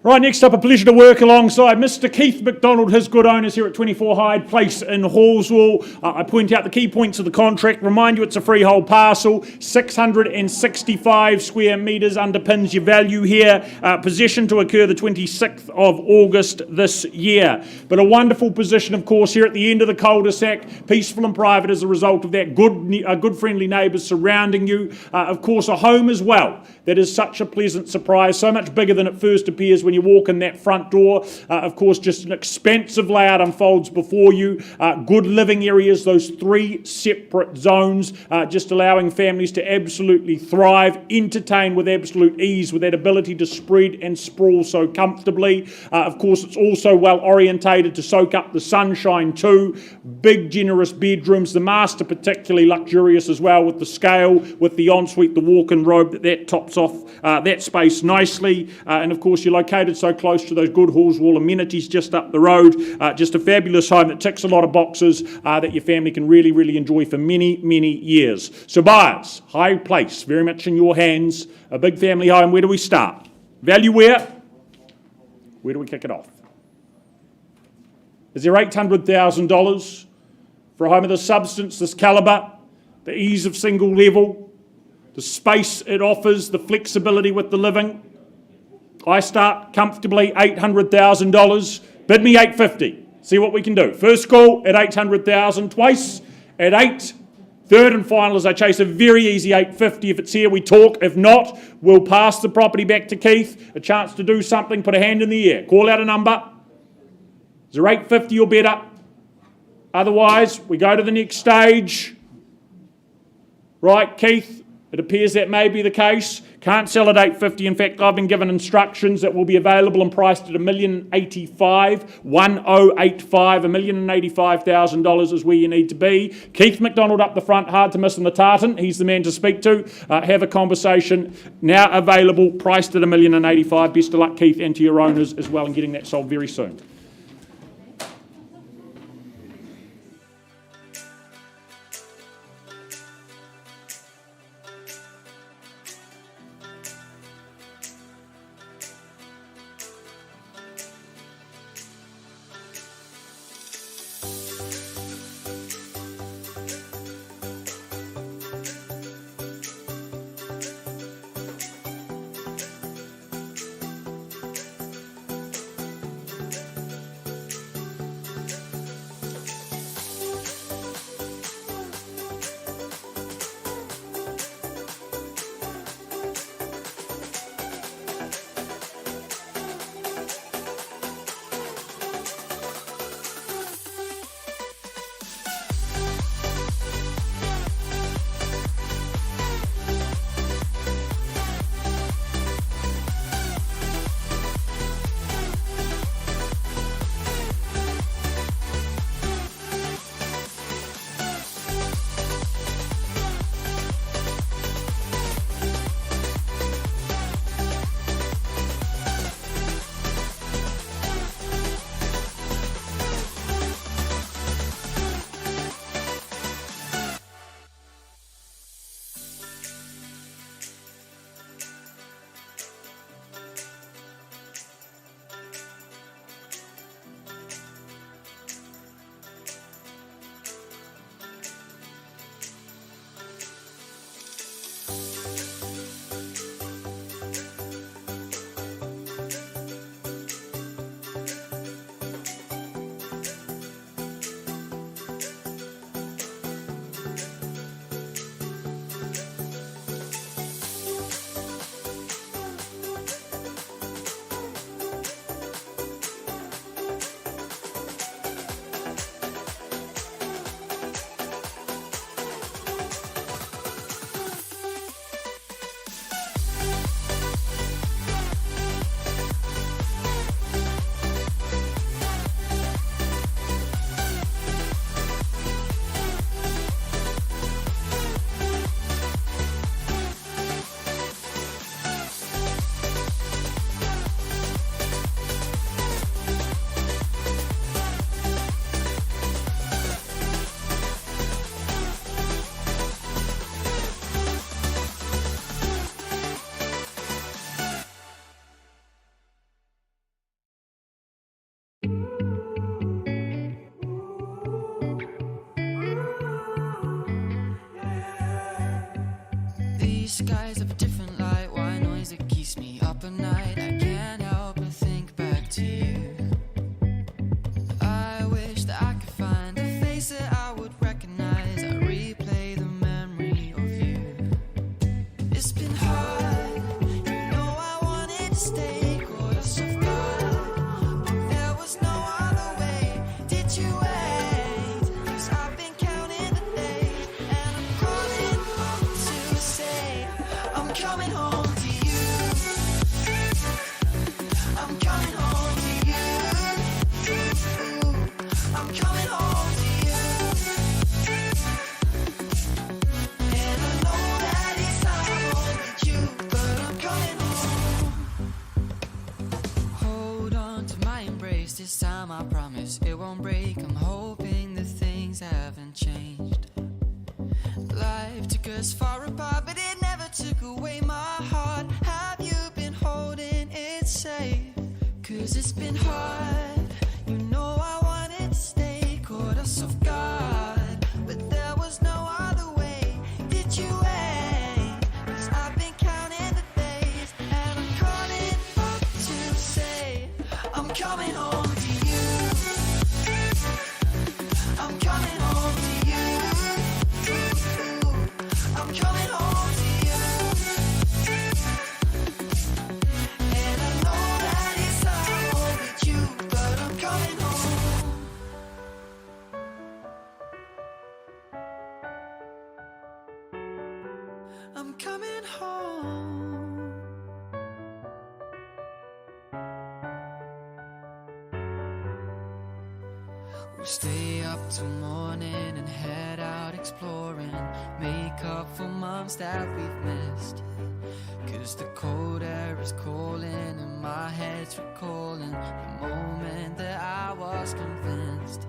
Right, next up, a pleasure to work alongside Mr. Keith McDonald, his good owners here at 24 Hyde Place in Horswell. I point out the key points of the contract, remind you it's a freehold parcel, 665 square metres underpins your value here, possession to occur the 26th of August this year. But a wonderful position, of course, here at the end of the cul-de-sac, peaceful and private as a result of that good friendly neighbours surrounding you. Of course, a home as well. That is such a pleasant surprise, so much bigger than it first appears when you walk in that front door. Of course, just an expansive layout unfolds before you. Good living areas, those 3 separate zones, just allowing families to absolutely thrive, entertain with absolute ease, with that ability to spread and sprawl so comfortably. Of course, it's also well orientated to soak up the sunshine too. Big, generous bedrooms, the master particularly luxurious as well, with the scale, with the ensuite, the walk-in robe that tops off that space nicely. And of course, you're located so close to those good Hallswall amenities just up the road. Just a fabulous home that ticks a lot of boxes that your family can really, really enjoy for many, many years. So buyers, high place, very much in your hands. A big family home. Where do we start? Value where? Where do we kick it off? Is there $800,000 for a home of this substance, this calibre, the ease of single level, the space it offers, the flexibility with the living? I start comfortably $800,000. Bid me $850. See what we can do. First call at $800,000, twice at $8. Third and final is I chase a very easy $850. If it's here, we talk. If not, we'll pass the property back to Keith. A chance to do something, put a hand in the air. Call out a number. Is there $850 or better? Otherwise, we go to the next stage. Right, Keith? It appears that may be the case. Can't sell at $850. In fact, I've been given instructions that will be available and priced at $1,085,000, $1,085,000 is where you need to be. Keith McDonald up the front, hard to miss in the tartan. He's the man to speak to. Have a conversation. Now available, priced at $1,085,000. Best of luck, Keith, and to your owners as well in getting that sold very soon. skies of a different light. Why noise that keeps me up at night? I can't help but think back to you. I wish that I could find a face that I would recognize. I replay the memory of you. It's been hard, you know I wanted to stay. Caught us off guard. this time I promise it won't break. I'm hoping that things haven't changed. Life took us far apart, but it never took away my heart. Have you been holding it safe? 'Cause it's been hard. You know I wanted to stay, caught us off guard, but there was no other way. Did you wait? 'Cause I've been counting the days, and I'm calling up to say I'm coming home to you. I'm coming home to you. I'm coming home to you. And I know that it's hard with you, but I'm coming home. I'm coming home. We stay up till morning and head out exploring, make up for months that we've missed. 'Cause the cold air is calling and my head's recalling the moment that I was convinced.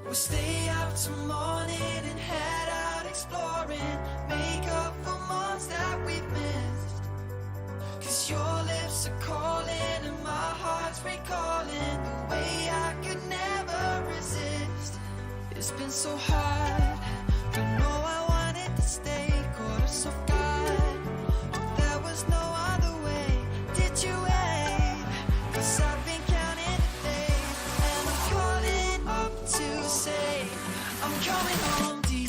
We'll stay up till morning and head out exploring, make up for months that we've missed. 'Cause your lips are calling and my heart's recalling the way I could never resist. It's been so hard, but no, I wanted to stay, caught us off guard, but there was no other way. Did you wait? 'Cause I've been counting the days, and I'm calling up to say I'm coming home to you.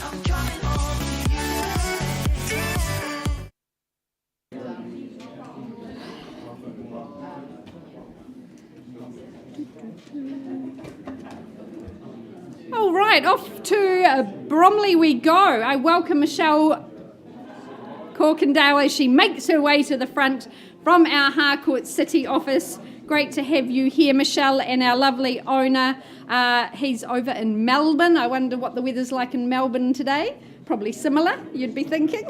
I'm coming home to you. All right, off to Bromley we go. I welcome Michelle Corkindale as she makes her way to the front from our Harcourt City office. Great to have you here, Michelle, and our lovely owner. He's over in Melbourne. I wonder what the weather's like in Melbourne today. Probably similar, you'd be thinking.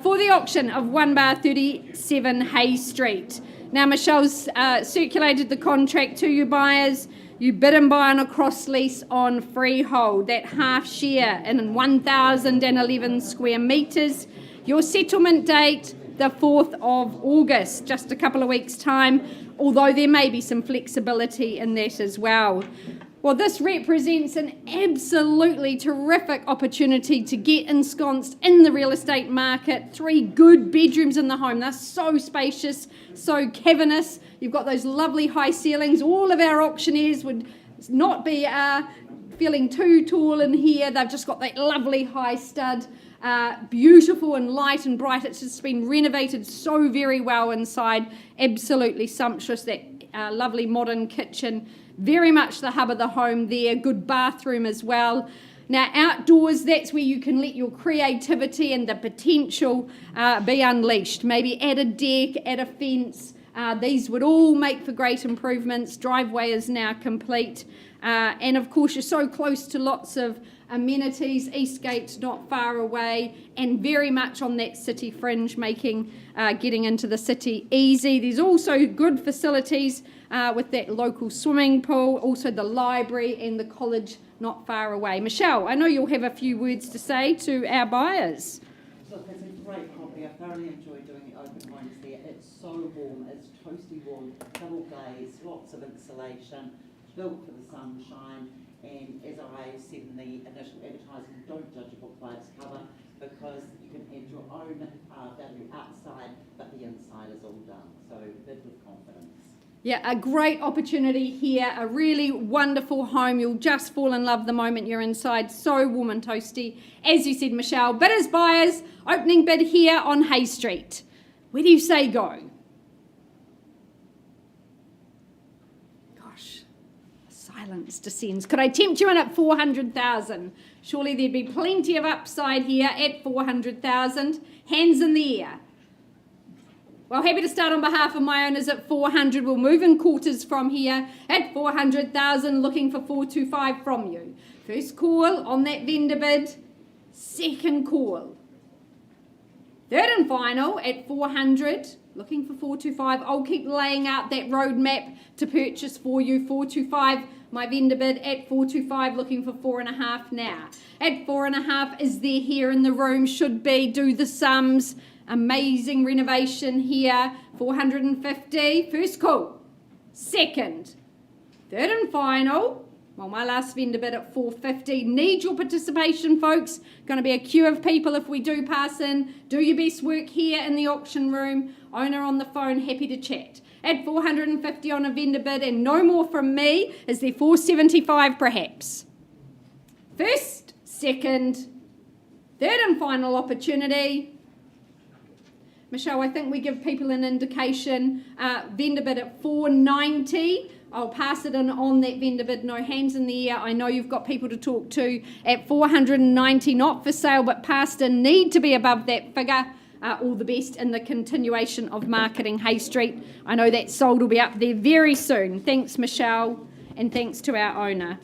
For the auction of 1 bar 37 Hay Street. Now, Michelle's circulated the contract to you buyers. You bid and buy on a cross lease on freehold, that half share in 1,011 square metres. Your settlement date, the 4th of August, just a couple of weeks' time, although there may be some flexibility in that as well. Well, this represents an absolutely terrific opportunity to get ensconced in the real estate market. 3 good bedrooms in the home. They're so spacious, so cavernous. You've got those lovely high ceilings. All of our auctioneers would not be feeling too tall in here. They've just got that lovely high stud. Beautiful and light and bright. It's just been renovated so very well inside. Absolutely sumptuous. That lovely modern kitchen. Very much the hub of the home there. Good bathroom as well. Now, outdoors, that's where you can let your creativity and the potential be unleashed. Maybe add a deck, add a fence. These would all make for great improvements. Driveway is now complete. And of course, you're so close to lots of amenities. Eastgate's not far away, and very much on that city fringe, making getting into the city easy. There's also good facilities with that local swimming pool, also the library and the college not far away. Michelle, I know you'll have a few words to say to our buyers. Look, it's a great property. I thoroughly enjoy doing the open homes there. It's so warm, it's toasty warm, double glazed, lots of insulation, built for the sunshine. And as I said in the initial advertising, don't judge a book by its cover, because you can add your own value outside, but the inside is all done. So bid with confidence. Yeah, a great opportunity here, a really wonderful home. You'll just fall in love the moment you're inside. So warm and toasty. As you said, Michelle, bidders, buyers, opening bid here on Hay Street. Where do you say go? Gosh, silence descends. Could I tempt you in at 400,000? Surely there'd be plenty of upside here at 400,000. Hands in the air. Well, happy to start on behalf of my owners at 400. We'll move in quarters from here at 400,000, looking for 425 from you. First call on that vendor bid. Second call. Third and final at 400. looking for 425. I'll keep laying out that roadmap to purchase for you. 425, my vendor bid at 425, looking for 4.5 now. At 4.5 is there here in the room, should be, do the sums. Amazing renovation here, 450, first call. Second, third and final. Well, my last vendor bid at 450. Need your participation, folks. Going to be a queue of people if we do pass in. Do your best work here in the auction room. Owner on the phone, happy to chat. At 450 on a vendor bid, and no more from me. Is there 475 perhaps? First, second, third and final opportunity. Michelle, I think we give people an indication. Vendor bid at 490. I'll pass it on that vendor bid. No hands in the air. I know you've got people to talk to. At 490, not for sale, but passed in. Need to be above that figure. All the best in the continuation of marketing Hay Street. I know that sold will be up there very soon. Thanks, Michelle, and thanks to our owner.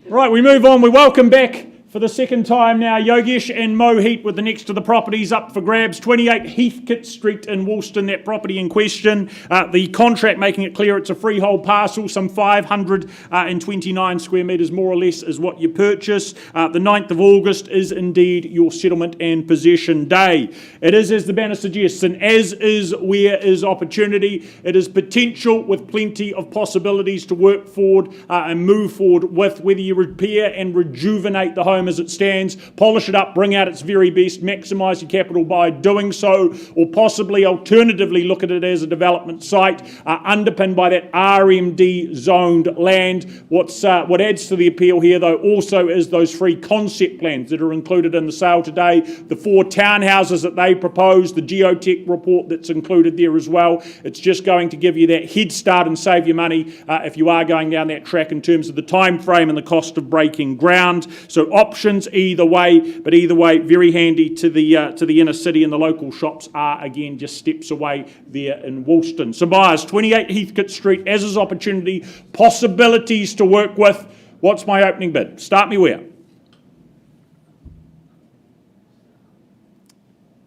Right, we move on. We welcome back for the second time now Yogesh and Mohit with the next of the properties up for grabs. 28 Heathcote Street in Woolston, that property in question. The contract making it clear it's a freehold parcel, some 529 square metres more or less is what you purchase. The 9th of August is indeed your settlement and possession day. It is, as the banner suggests, and as is where is opportunity. It is potential with plenty of possibilities to work forward and move forward with, whether you repair and rejuvenate the home as it stands, polish it up, bring out its very best, maximise your capital by doing so, or possibly alternatively look at it as a development site underpinned by that RMD zoned land. What adds to the appeal here though also is those free concept plans that are included in the sale today, the 4 townhouses that they propose, the geotech report that's included there as well. It's just going to give you that head start and save you money if you are going down that track in terms of the time frame and the cost of breaking ground. So options either way, but either way very handy to the inner city, and the local shops are again just steps away there in Woolston. So buyers, 28 Heathcote Street, as is opportunity, possibilities to work with. What's my opening bid? Start me where?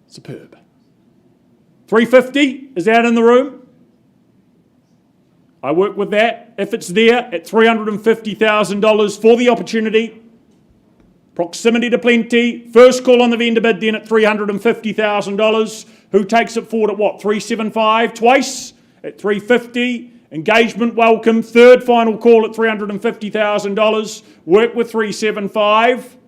Superb. 350 is out in the room. I work with that. If it's there at $350,000 for the opportunity, proximity to plenty, first call on the vendor bid then at $350,000. Who takes it forward at what? 375 twice at 350. Engagement welcome. Third final call at $350,000. Work with 375.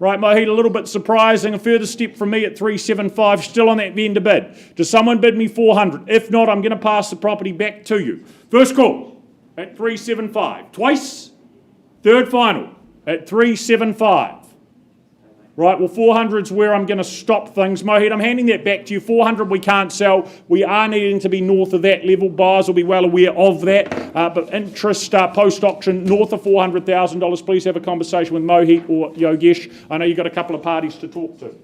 Right, Mohit, a little bit surprising. A further step from me at 375, still on that vendor bid. Does someone bid me 400? If not, I'm going to pass the property back to you. First call at 375. Twice. Third final at 375. Right, well, 400's where I'm going to stop things. Mohit, I'm handing that back to you. 400 we can't sell. We are needing to be north of that level. Buyers will be well aware of that. But interest post-auction north of $400,000. Please have a conversation with Mohit or Yogesh. I know you've got a couple of parties to talk to.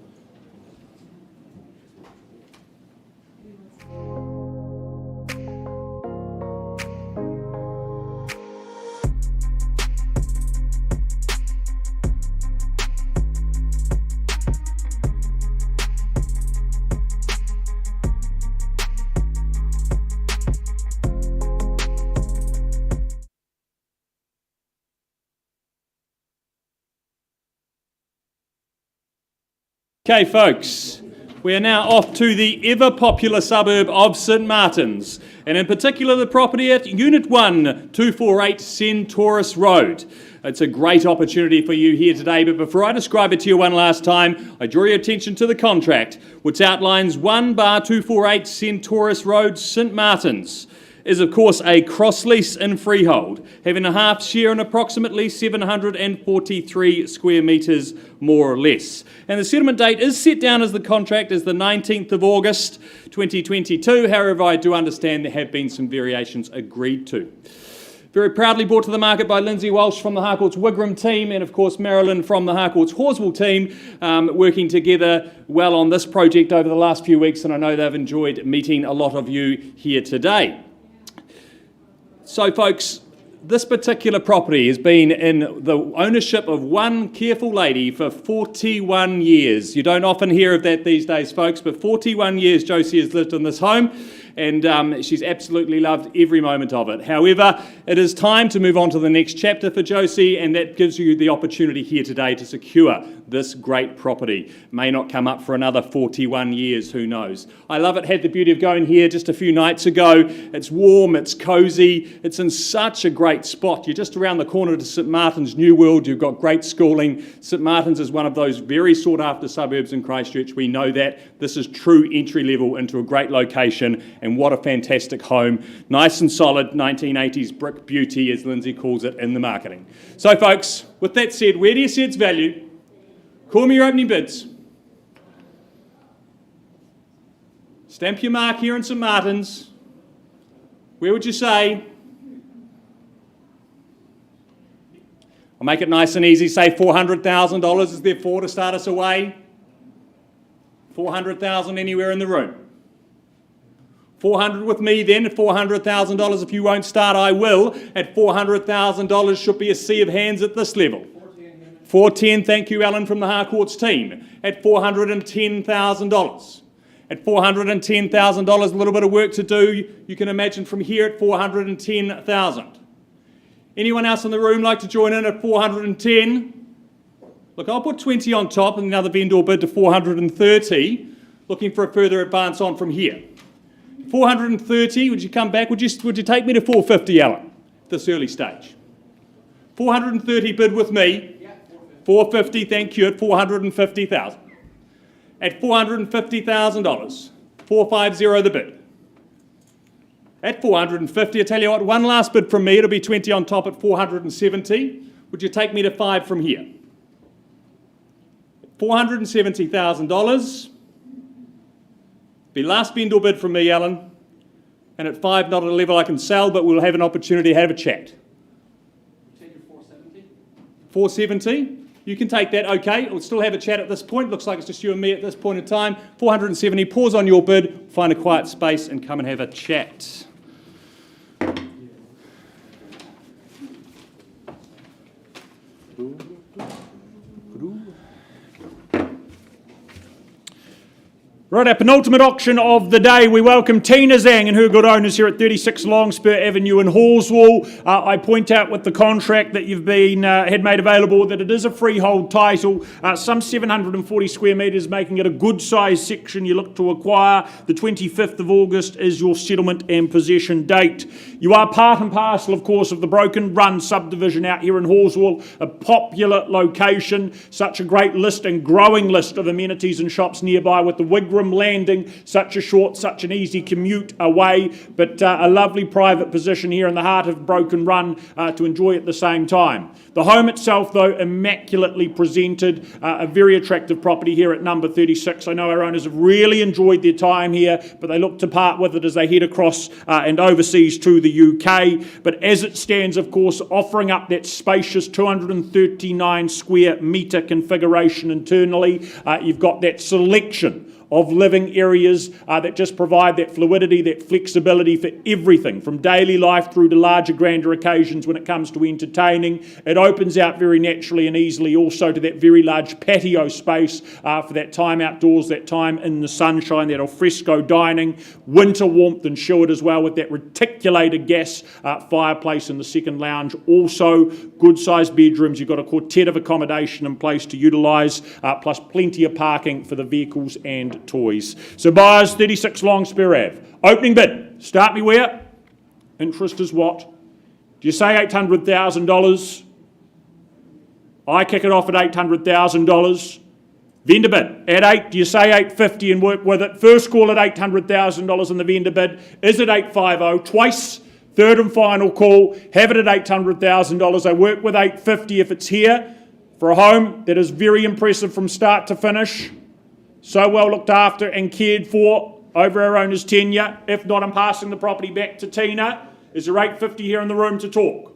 Okay, folks, we are now off to the ever-popular suburb of St Martins, and in particular the property at Unit 1, 248 Centaurus Road. It's a great opportunity for you here today, but before I describe it to you one last time, I draw your attention to the contract, which outlines 1/248 Centaurus Road, St Martins. is of course a cross lease in freehold, having a half share in approximately 743 square metres more or less. And the settlement date is set down as the contract as the 19th of August 2022. However, I do understand there have been some variations agreed to. Very proudly brought to the market by Lindsay Walsh from the Harcourts Wigram team, and of course Marilyn from the Harcourts Horswell team, working together well on this project over the last few weeks, and I know they've enjoyed meeting a lot of you here today. So folks, this particular property has been in the ownership of one careful lady for 41 years. You don't often hear of that these days, folks, but 41 years Josie has lived in this home, and she's absolutely loved every moment of it. However, it is time to move on to the next chapter for Josie, and that gives you the opportunity here today to secure this great property. May not come up for another 41 years, who knows. I love it, had the beauty of going here just a few nights ago. It's warm, it's cosy, it's in such a great spot. You're just around the corner to St Martin's New World, you've got great schooling. St Martin's is one of those very sought after suburbs in Christchurch, we know that. This is true entry level into a great location, and what a fantastic home. Nice and solid 1980s brick beauty, as Lindsay calls it in the marketing. So folks, with that said, where do you see its value? Call me your opening bids. Stamp your mark here in St Martin's. Where would you say? I'll make it nice and easy, say $400,000 is there for to start us away. 400,000 anywhere in the room. 400 with me then, at $400,000. If you won't start, I will. At $400,000 should be a sea of hands at this level. 410, thank you, Alan, from the Harcourts team. At $410,000. At $410,000, a little bit of work to do. You can imagine from here at $410,000. Anyone else in the room like to join in at 410? Look, I'll put 20 on top and another vendor bid to 430. Looking for a further advance on from here. 430, would you come back? Would you take me to 450, Alan, at this early stage? 430 bid with me. 450, thank you, at 450,000. At $450,000, 450 the bid. At 450, I tell you what, one last bid from me, it'll be 20 on top at 470. Would you take me to 5 from here? $470,000. Be last vendor bid from me, Alan. And at 5, not at a level I can sell, but we'll have an opportunity to have a chat. 470? You can take that, okay. We'll still have a chat at this point. Looks like it's just you and me at this point in time. 470, pause on your bid, find a quiet space and come and have a chat. Right, our penultimate auction of the day, we welcome Tina Zhang and her good owners here at 36 Longspur Avenue in Horswell. I point out with the contract that you've been had made available that it is a freehold title, some 740 square metres, making it a good size section you look to acquire. The 25th of August is your settlement and possession date. You are part and parcel, of course, of the Broken Run subdivision out here in Horswell, a popular location, such a great list and growing list of amenities and shops nearby with the Wigram Landing, such a short, such an easy commute away, but a lovely private position here in the heart of Broken Run to enjoy at the same time. The home itself, though, immaculately presented, a very attractive property here at number 36. I know our owners have really enjoyed their time here, but they look to part with it as they head across and overseas to the UK. But as it stands, of course, offering up that spacious 239 square metre configuration internally, you've got that selection of living areas that just provide that fluidity, that flexibility for everything, from daily life through to larger, grander occasions when it comes to entertaining. It opens out very naturally and easily also to that very large patio space for that time outdoors, that time in the sunshine, that alfresco dining, winter warmth ensured as well with that reticulated gas fireplace in the second lounge. Also, good-sized bedrooms. You've got a quartet of accommodation in place to utilise, plus plenty of parking for the vehicles and toys. So buyers, 36 Longspur Ave. Opening bid. Start me where? Interest is what? Do you say $800,000? I kick it off at $800,000. Vendor bid at 8, do you say 850 and work with it? First call at $800,000 in the vendor bid. Is it 850? Twice. Third and final call. Have it at $800,000. I work with 850 if it's here for a home that is very impressive from start to finish. So well looked after and cared for over our owner's tenure. If not, I'm passing the property back to Tina. Is there 850 here in the room to talk?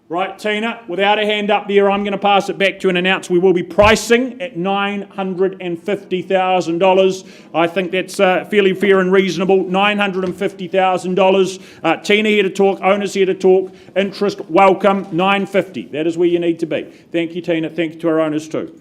Right, Tina, without a hand up there, I'm going to pass it back to you and announce we will be pricing at $950,000. I think that's fairly fair and reasonable. $950,000. Tina here to talk, owners here to talk, interest, welcome, $950. That is where you need to be. Thank you, Tina. Thank you to our owners too.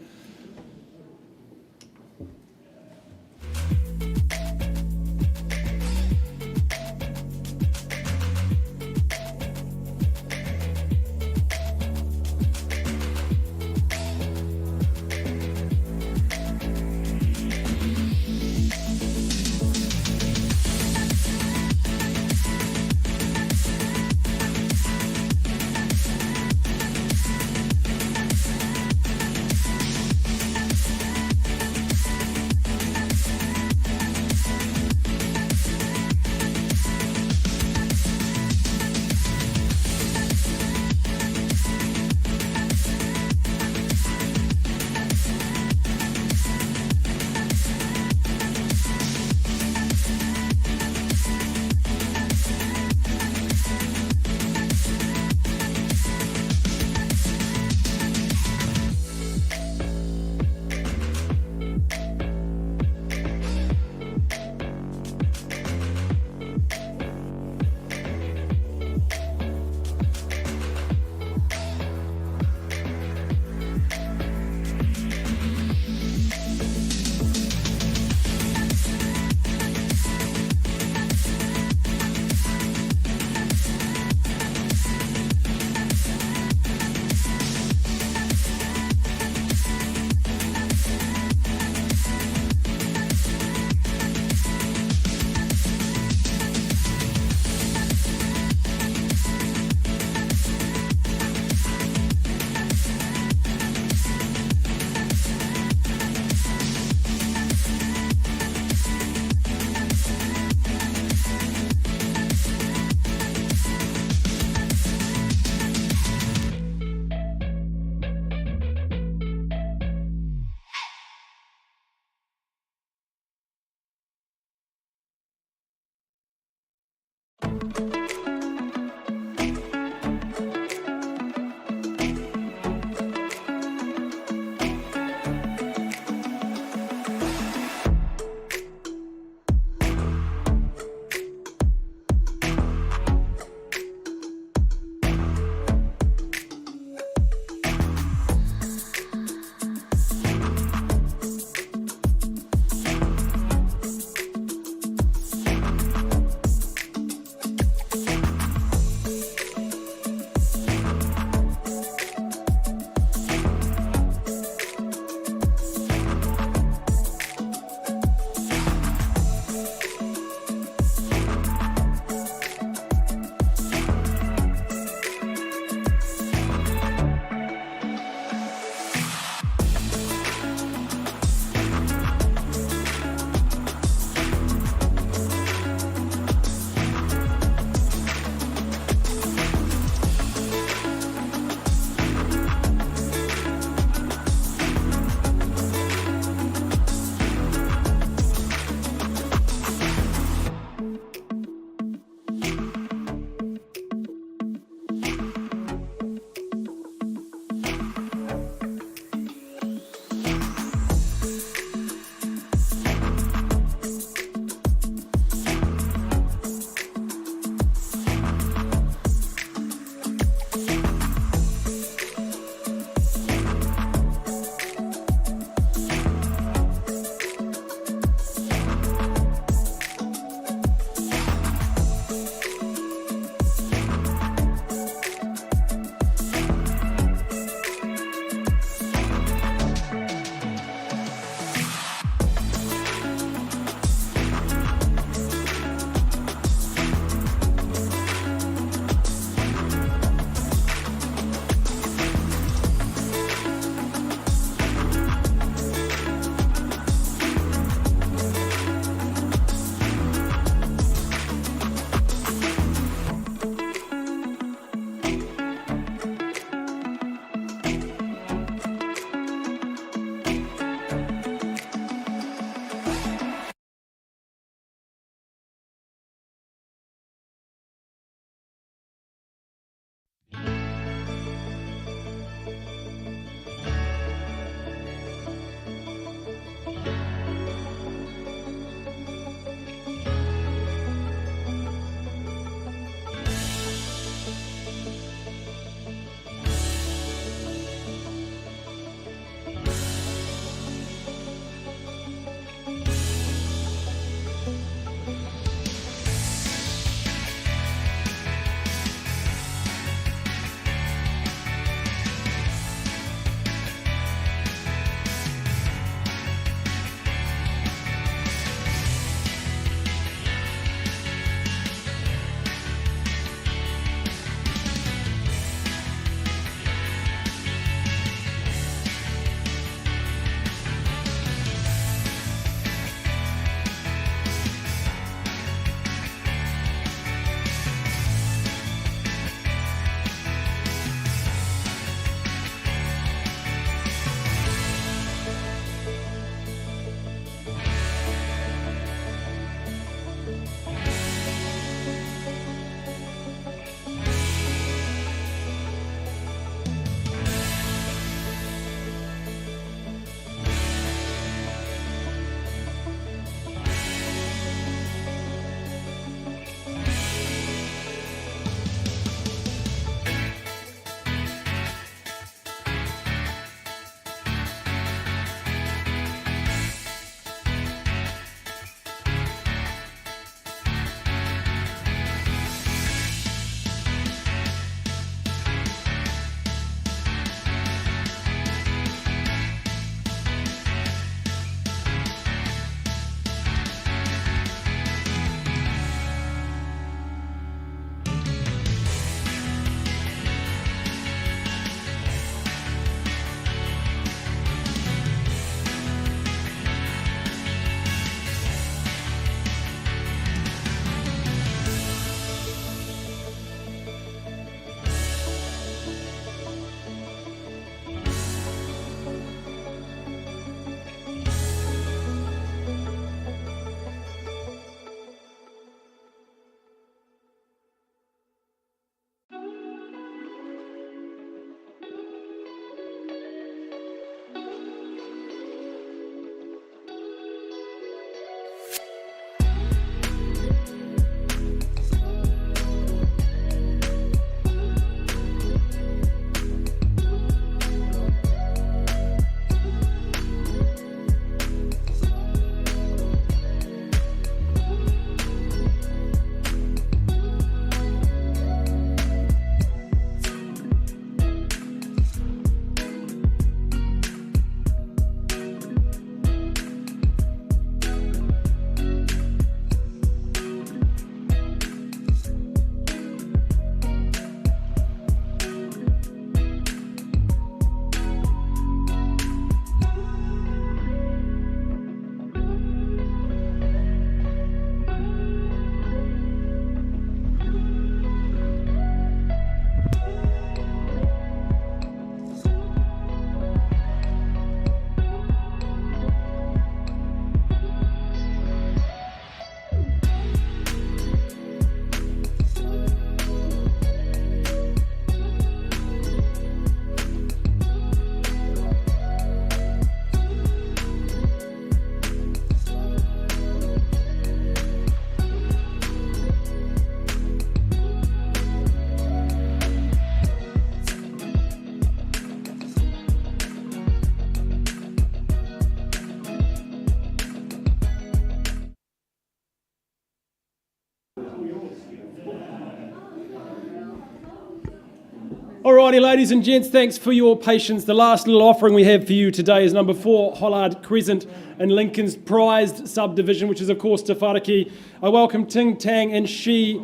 Alrighty, ladies and gents, thanks for your patience. The last little offering we have for you today is number 4 Hollard Crescent in Lincoln's prized subdivision, which is of course Te Wharaki. I welcome Ting Tang and Shi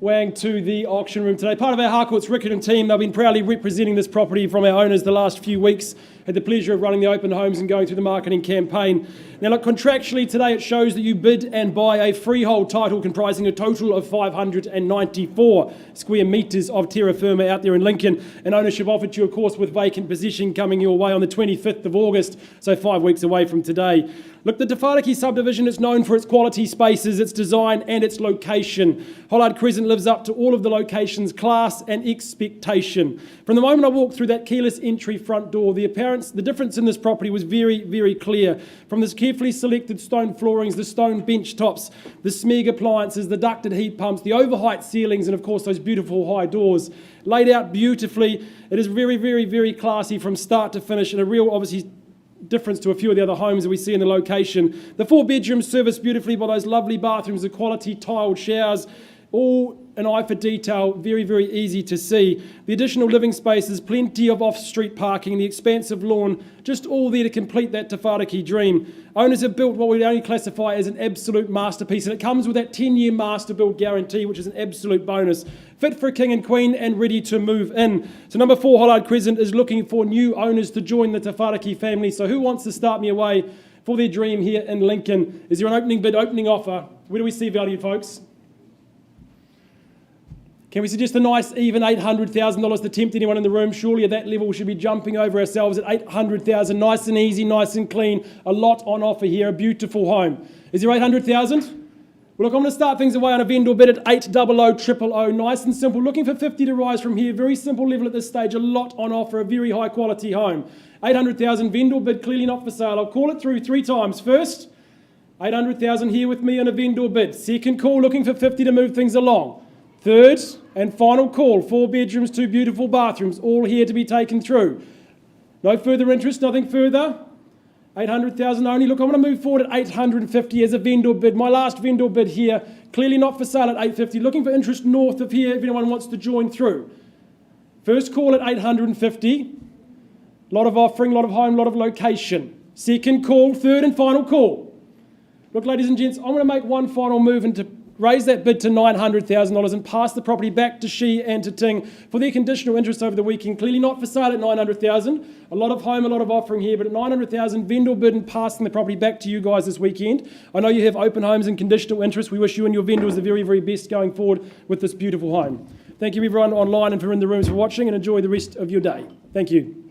Wang to the auction room today. Part of our Harcourts Riccarton team, they've been proudly representing this property from our owners the last few weeks. Had the pleasure of running the open homes and going through the marketing campaign. Now look, contractually today it shows that you bid and buy a freehold title comprising a total of 594 square metres of terra firma out there in Lincoln, and ownership offered to you of course with vacant possession coming your way on the 25th of August, so 5 weeks away from today. Look, the Te Wharaki subdivision is known for its quality spaces, its design and its location. Hollard Crescent lives up to all of the location's class and expectation. From the moment I walked through that keyless entry front door, the difference in this property was very, very clear. From this carefully selected stone floorings, the stone bench tops, the Smeg appliances, the ducted heat pumps, the overheight ceilings and of course those beautiful high doors. Laid out beautifully, it is very, very, very classy from start to finish, and a real obviously difference to a few of the other homes that we see in the location. The 4 bedrooms serviced beautifully by those lovely bathrooms, the quality tiled showers, all an eye for detail, very, very easy to see. The additional living spaces, plenty of off-street parking, the expansive lawn, just all there to complete that Te Wharaki dream. Owners have built what we only classify as an absolute masterpiece, and it comes with that 10-year master build guarantee, which is an absolute bonus. Fit for a king and queen and ready to move in. So number 4 Hollard Crescent is looking for new owners to join the Te Wharaki family. So who wants to start me away for their dream here in Lincoln? Is there an opening bid, opening offer? Where do we see value, folks? Can we suggest a nice even $800,000 to tempt anyone in the room? Surely at that level we should be jumping over ourselves at $800,000. Nice and easy, nice and clean. A lot on offer here, a beautiful home. Is there $800,000? Well, look, I'm going to start things away on a vendor bid at 800,000. Nice and simple. Looking for 50 to rise from here. Very simple level at this stage. A lot on offer. A very high quality home. 800,000 vendor bid, clearly not for sale. I'll call it through 3 times. First, 800,000 here with me on a vendor bid. Second call, looking for 50 to move things along. Third and final call, 4 bedrooms, 2 beautiful bathrooms, all here to be taken through. No further interest, nothing further. 800,000 only. Look, I'm going to move forward at 850 as a vendor bid. My last vendor bid here, clearly not for sale at 850. Looking for interest north of here if anyone wants to join through. First call at 850. A lot of offering, a lot of home, a lot of location. Second call, third and final call. Look, ladies and gents, I'm going to make one final move and to raise that bid to $900,000 and pass the property back to Shi and to Ting for their conditional interest over the weekend. Clearly not for sale at $900,000. A lot of home, a lot of offering here, but at $900,000, vendor bid and passing the property back to you guys this weekend. I know you have open homes and conditional interest. We wish you and your vendors the very, very best going forward with this beautiful home. Thank you everyone online and for in the rooms for watching, and enjoy the rest of your day. Thank you.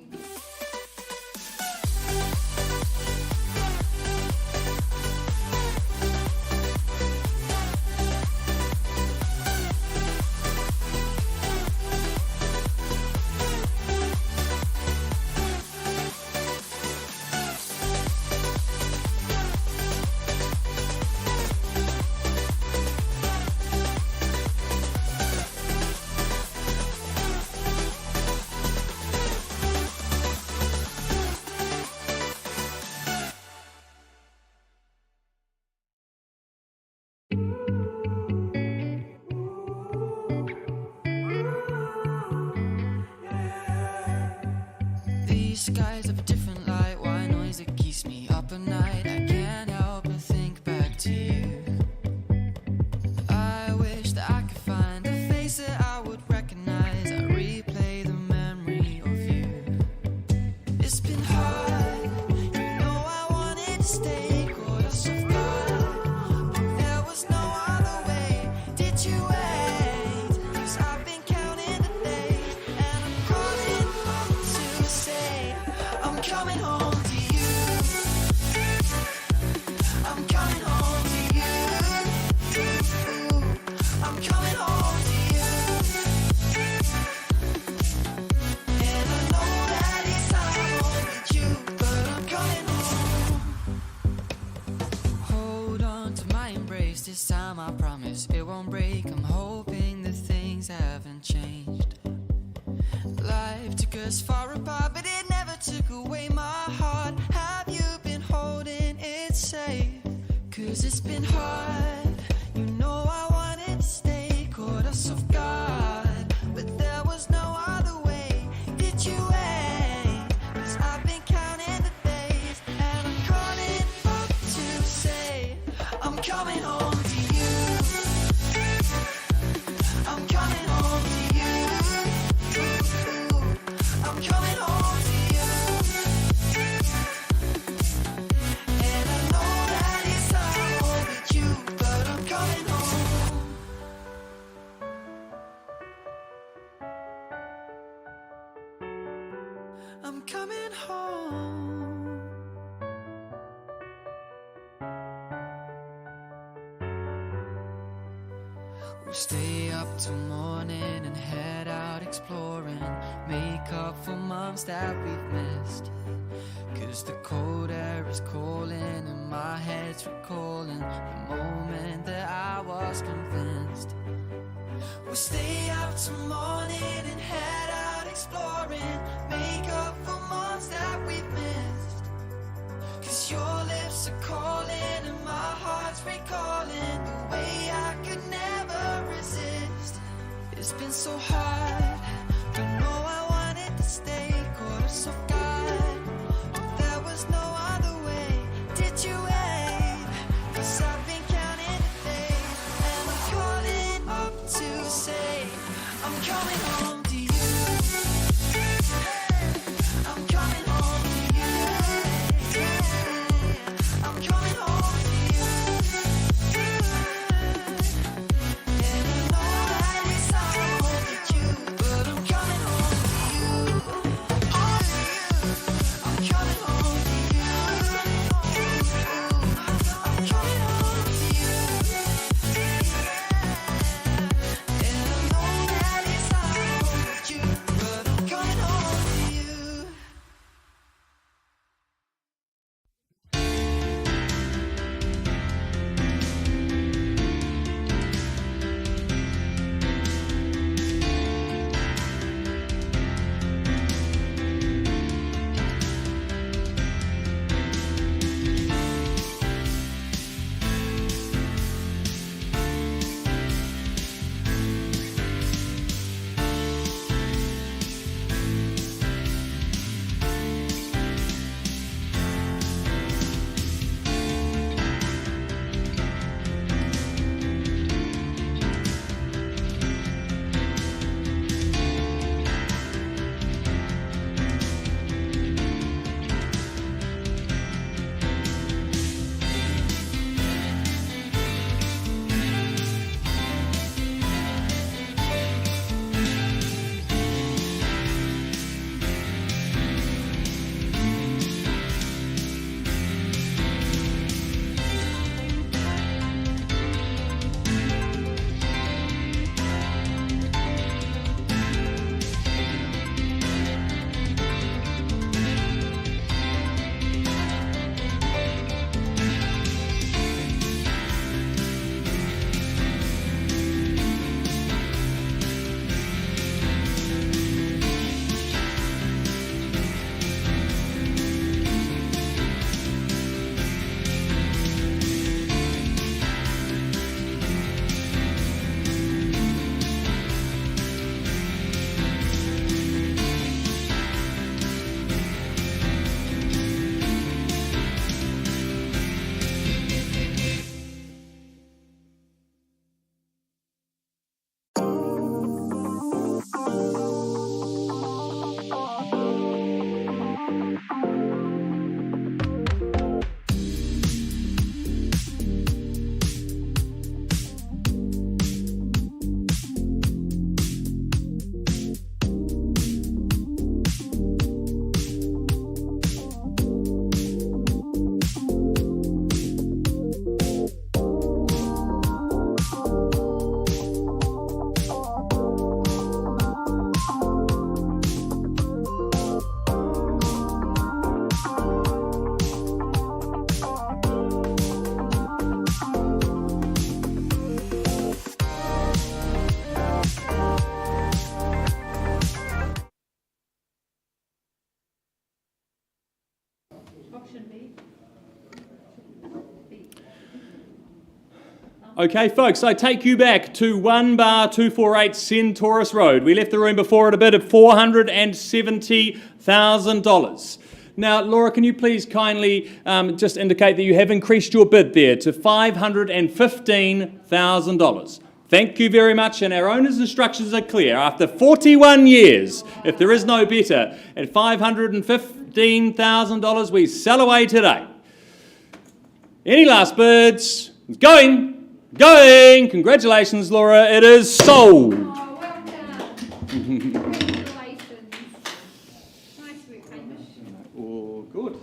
These skies have a different light, white noise that keeps me up at night. I can't help but think back to you. I wish that I could find a face that I would recognize. I replay the memory of you. It's been hard, you know I wanted to stay, caught us off guard, but there was no other way. Did you wait? 'Cause I've been counting the days, and I'm calling home to say I'm coming home to you. I'm coming home to you. I'm coming home to you. And I know that it's time home with you, but I'm coming home. Hold on to my embrace, this time I promise it won't break. I'm hoping that things haven't changed. Life took us far apart, but it never took away my heart. Have you been holding it safe? 'Cause it's been hard, you know I wanted to stay, caught us off guard, but there was no other way. Stay up till morning and head out exploring. Make up for months that we've missed. 'Cause the cold air is calling and my head's recalling the moment that I was convinced. We'll stay up till morning and head out exploring. Make up for months that we've missed. 'Cause your lips are calling and my heart's recalling the way I could never resist. It's been so hard, but no, I wanted to stay. Caught us off guard, but there was no other way. Did you wait? 'Cause I've been counting the days, and I'm calling up to say I'm coming home to you. I'm coming home to you. I'm coming home to you. And I know that it's not home with you, but I'm coming home to you. Oh, I'm coming home to you. I'm coming home to you. And I know that it's not home with you, but I'm coming home to you. Okay, folks, I take you back to 1 bar 248 Centaurus Road. We left the room before at a bid of $470,000. Now, Laura, can you please kindly just indicate that you have increased your bid there to $515,000. Thank you very much, and our owner's instructions are clear. After 41 years, if there is no better, at $515,000, we sell away today. Any last bids? It's going! Going! Congratulations, Laura. It is sold. Oh, well done. Congratulations. Nice work, Hamish. Oh, good.